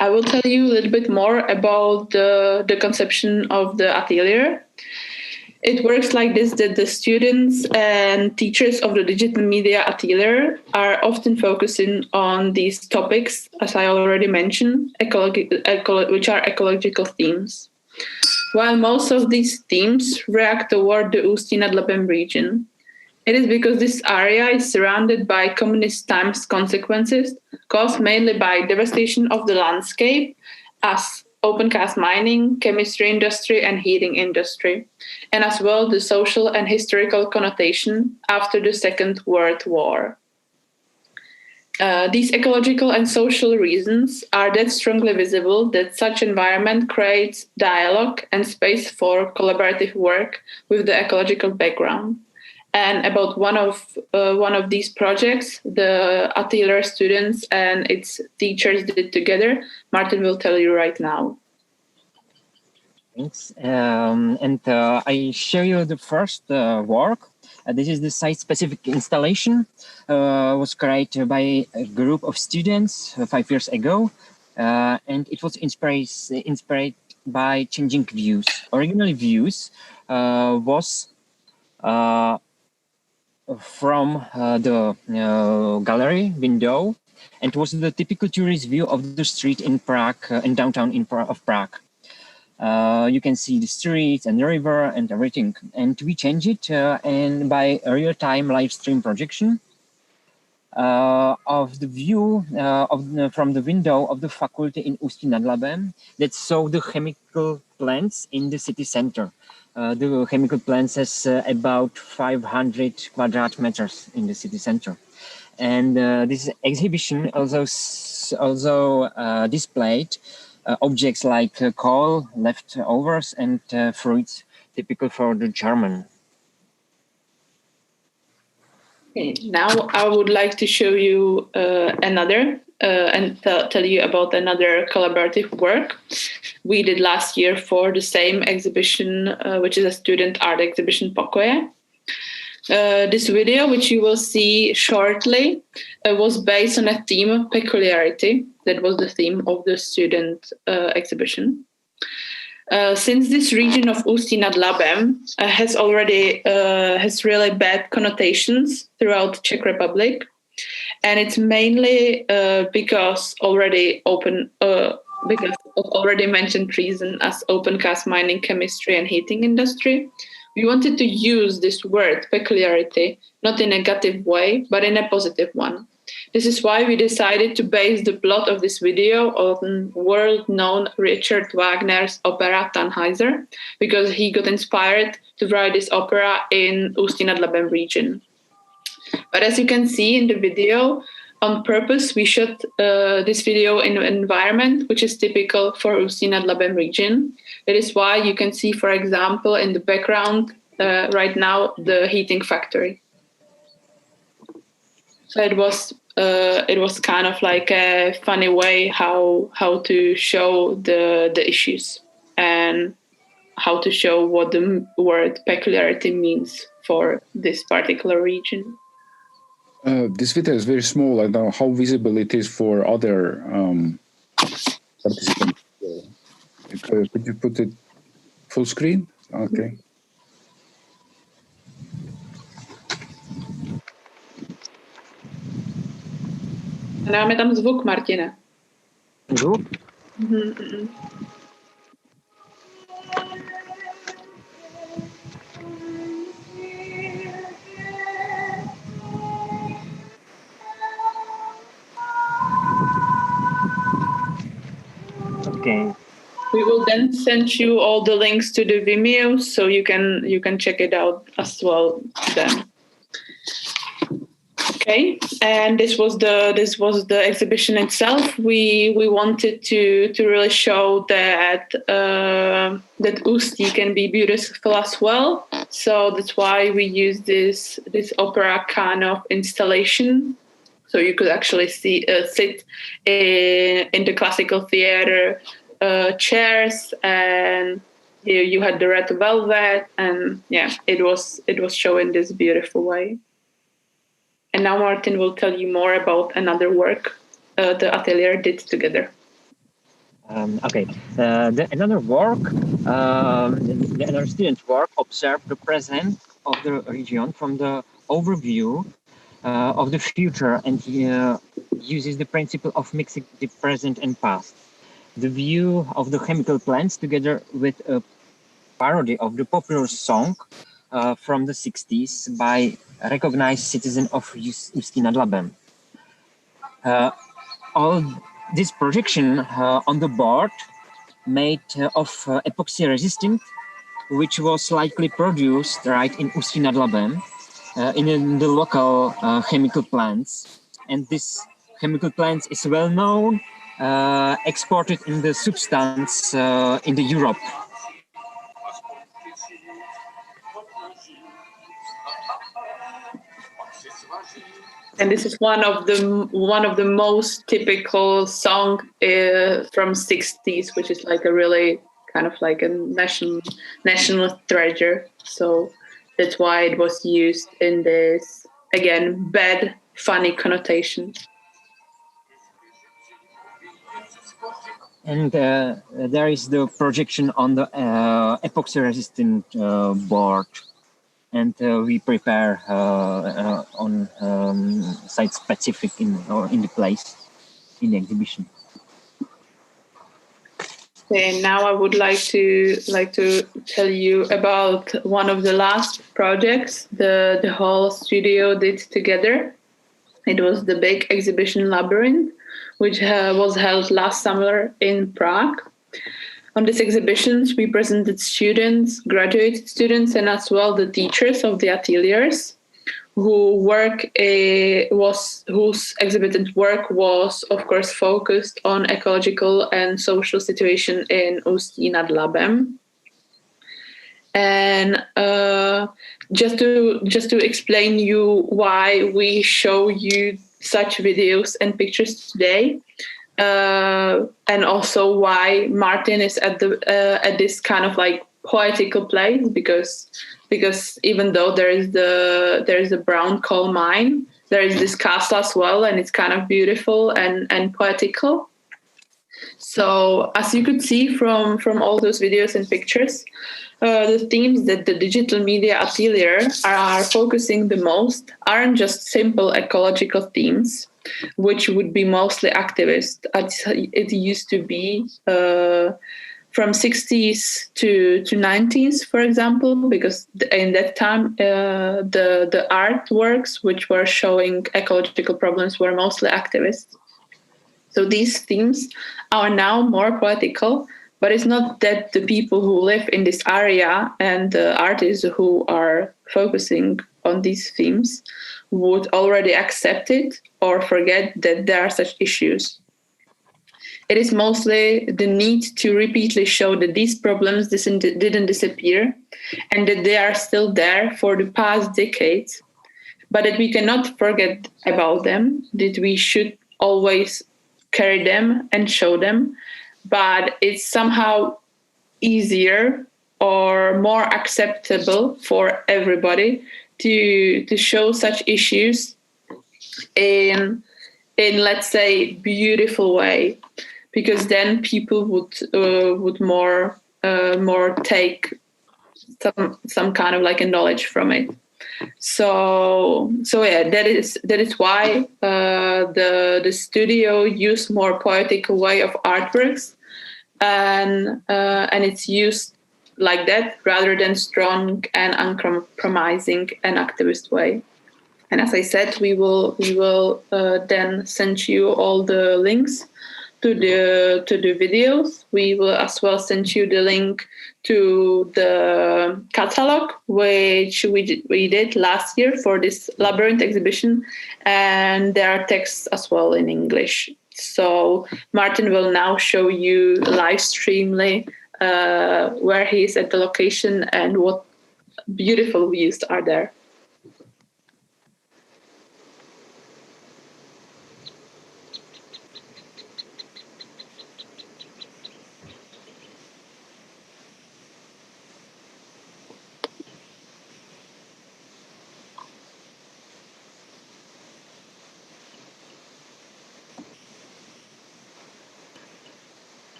I will tell you a little bit more about the conception of the atelier. It works like this, that the students and teachers of the Digital Media Atelier are often focusing on these topics, as I already mentioned, which are ecological themes. While most of these themes react toward the Ústí nad Labem region. It is because this area is surrounded by communist times consequences caused mainly by devastation of the landscape as open cast mining, chemistry industry, and heating industry, and as well the social and historical connotation after the Second World War. These ecological and social reasons are that strongly visible that such environment creates dialogue and space for collaborative work with the ecological background. And about one of these projects, the atelier students and its teachers did together, Martin will tell you right now. Thanks. I show you the first work. This is the site-specific installation. Was created by a group of students 5 years ago, and it was inspired by changing views. Originally, views was from the gallery window, and it was the typical tourist view of the street in Prague, in downtown of Prague. You can see the streets and the river and everything, and we change it and by a real-time live stream projection of the view from the window of the faculty in Ústí nad Labem that saw the chemical plants in the city center. The chemical plants has about 500 quadrat meters in the city center. And this exhibition also displayed objects like coal, leftovers, and fruits typical for the German. Okay, now I would like to show you another and tell you about another collaborative work we did last year for the same exhibition, which is a student art exhibition, PUPKEVIČIČÚ. This video, which you will see shortly, was based on a theme, peculiarity. That was the theme of the student exhibition. Since this region of Ústí nad Labem has really bad connotations throughout the Czech Republic, and it's mainly because of already mentioned reason as open cast mining, chemistry, and heating industry. We wanted to use this word, peculiarity, not in a negative way, but in a positive one. This is why we decided to base the plot of this video on world-known Richard Wagner's opera Tannhäuser, because he got inspired to write this opera in Ústí nad Labem region. But as you can see in the video, on purpose, we shot this video in an environment which is typical for Ústí nad Labem region. That is why you can see, for example, in the background right now, the heating factory. So it was kind of like a funny way how to show the issues and how to show what the word peculiarity means for this particular region. This video is very small. I don't know how visible it is for other participants. Could you put it full screen? Okay. Máme tam zvuk, Martine. Zvuk? Okay. We will then send you all the links to the Vimeo, so you can check it out as well then. Okay, and this was the exhibition itself. We wanted to really show that that Ústí can be beautiful as well. So that's why we use this opera kind of installation. So you could actually sit in the classical theater chairs, and you had the red velvet, and it was shown in this beautiful way. And now Martin will tell you more about another work the atelier did together. Okay, another work, another student's work observed the present of the region from the overview of the future, and uses the principle of mixing the present and past. The view of the chemical plants together with a parody of the popular song from the 60s by a recognized citizen of Ústí nad Labem. All this projection on the board made of epoxy resistant, which was likely produced right in Ústí nad Labem in the local chemical plants. And this chemical plants is well known, exported in the substance in the Europe. And this is one of the most typical song from 60s, which is like a really kind of like a national treasure. So that's why it was used in this, again, bad, funny connotation. And there is the projection on the epoxy-resistant board. And we prepare on site-specific in the place, in the exhibition. Okay, now I would like to tell you about one of the last projects the whole studio did together. It was the big exhibition Labyrinth, which was held last summer in Prague. On these exhibitions, we presented students, graduate students, and as well the teachers of the ateliers, whose exhibited work was, of course, focused on ecological and social situation in Ústí nad Labem. And just to explain you why we show you such videos and pictures today. And also why Martin is at this kind of like poetical place, because even though there is a brown coal mine, there is this castle as well, and it's kind of beautiful and poetical. So as you could see from all those videos and pictures, the themes that the digital media atelier are focusing the most aren't just simple ecological themes, which would be mostly activist. It used to be from 60s to 90s, for example, because in that time the artworks which were showing ecological problems were mostly activist. So these themes are now more poetical, but it's not that the people who live in this area and the artists who are focusing on these themes would already accept it or forget that there are such issues. It is mostly the need to repeatedly show that these problems didn't disappear and that they are still there for the past decades, but that we cannot forget about them, that we should always carry them and show them, but it's somehow easier or more acceptable for everybody to show such issues in let's say beautiful way, because then people would more take some kind of like a knowledge from it. So yeah, that is why the studio used more poetical way of artworks, and it's used like that rather than strong and uncompromising and activist way. And as I said, we will then send you all the links to the videos. We will as well send you the link to the catalog, which we did last year for this Labyrinth exhibition, and there are texts as well in English. So Martin will now show you live streamly where he is at the location and what beautiful views are there.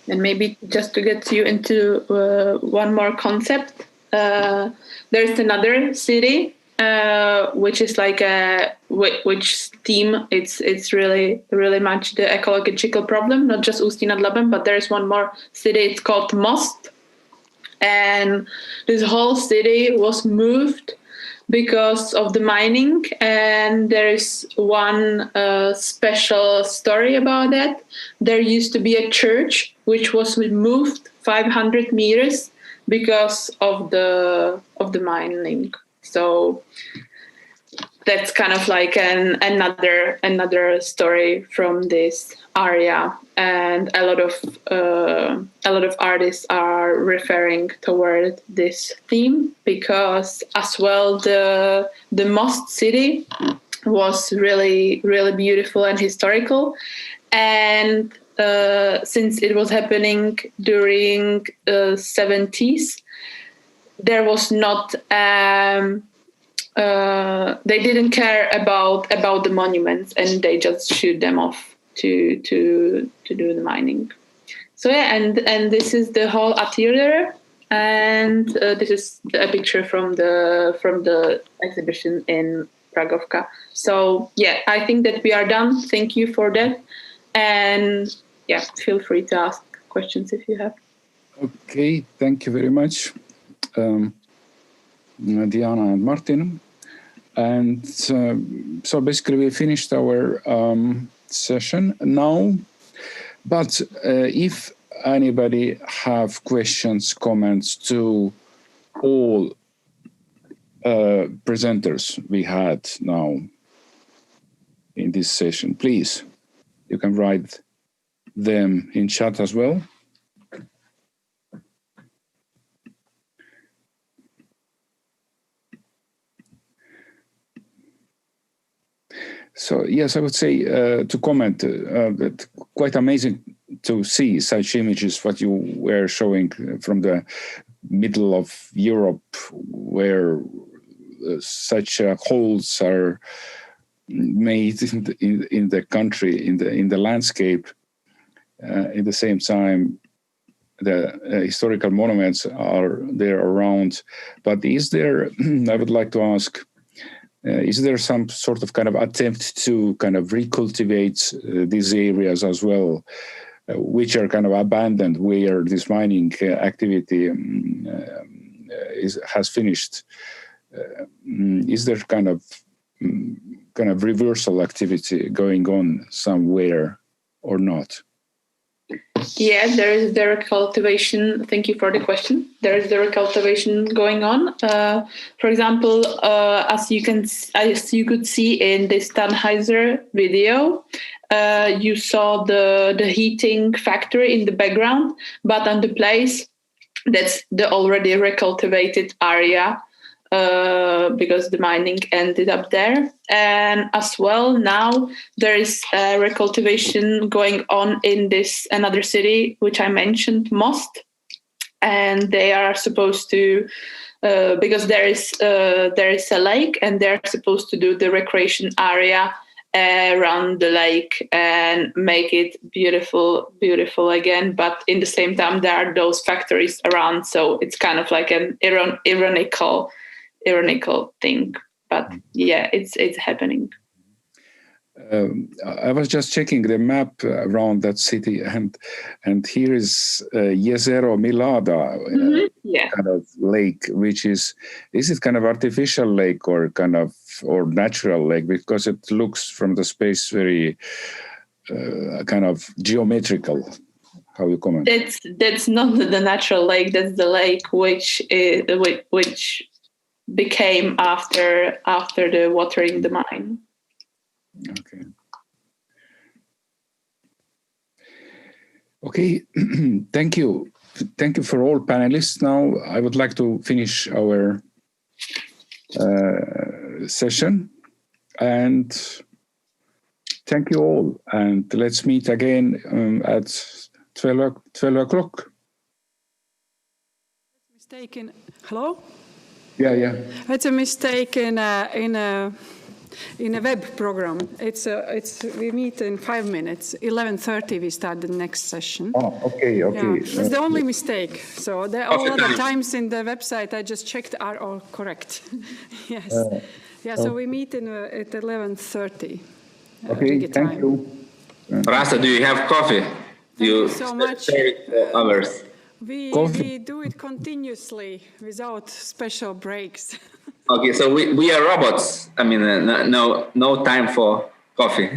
And maybe just to get you into one more concept, there's another city which is like which theme it's really much the ecological problem, not just Ústí nad Labem, but there's one more city. It's called Most, and this whole city was moved because of the mining, and there is one special story about that. There used to be a church which was moved 500 meters because of the mining. So that's kind of like another story from this area, and a lot of artists are referring toward this theme, because as well the Most city was really beautiful and historical, and since it was happening during the 70s, there was not they didn't care about the monuments, and they just shoot them off to do the mining. So yeah, and this is the whole interior, and this is a picture from the exhibition in Pragovka. So yeah, I think that we are done. Thank you for that, and yeah, feel free to ask questions if you have. Okay, thank you very much, Diana and Martin. And so basically we finished our session now, but if anybody have questions, comments to all presenters we had now in this session, please, you can write them in chat as well. So yes, I would say to comment that quite amazing to see such images what you were showing from the middle of Europe, where such holes are made in the country, in the landscape. At the same time, the historical monuments are there around. But is there? I would like to ask. Is there some sort of kind of attempt to kind of recultivate these areas as well, which are kind of abandoned, where this mining activity has finished? Is there kind of reversal activity going on somewhere or not? Yeah, there is the recultivation. Thank you for the question. There is the recultivation going on. For example, as you could see in this Tannhäuser video, you saw the heating factory in the background, but on the place, that's the already recultivated area, because the mining ended up there. And as well, now there is recultivation going on in this another city, which I mentioned, Most. And they are supposed to, because there is a lake, and they're supposed to do the recreation area around the lake and make it beautiful again. But in the same time, there are those factories around, so it's kind of like an ironical thing. But yeah, it's happening. I was just checking the map around that city, and here is Jezero Milada, kind of lake, which is it kind of artificial lake or or natural lake, because it looks from the space very kind of geometrical. How you comment? That's not the natural lake. That's the lake which became after the watering the mine. Okay. Thank you for all panelists. Now I would like to finish our session, and thank you all, and let's meet again at 12 o'clock. Mistaken. Hello? Yeah. It's a mistake in a web program. We meet in 5 minutes. 11:30 we start the next session. Oh, okay. Yeah, that's the only mistake. So all other times in the website I just checked are all correct. Yes. So we meet at 11:30. Okay, thank you. Rasta, do you have coffee? Thank you so much. Others. We do it continuously without special breaks. Okay, so we are robots. I mean, no time for coffee.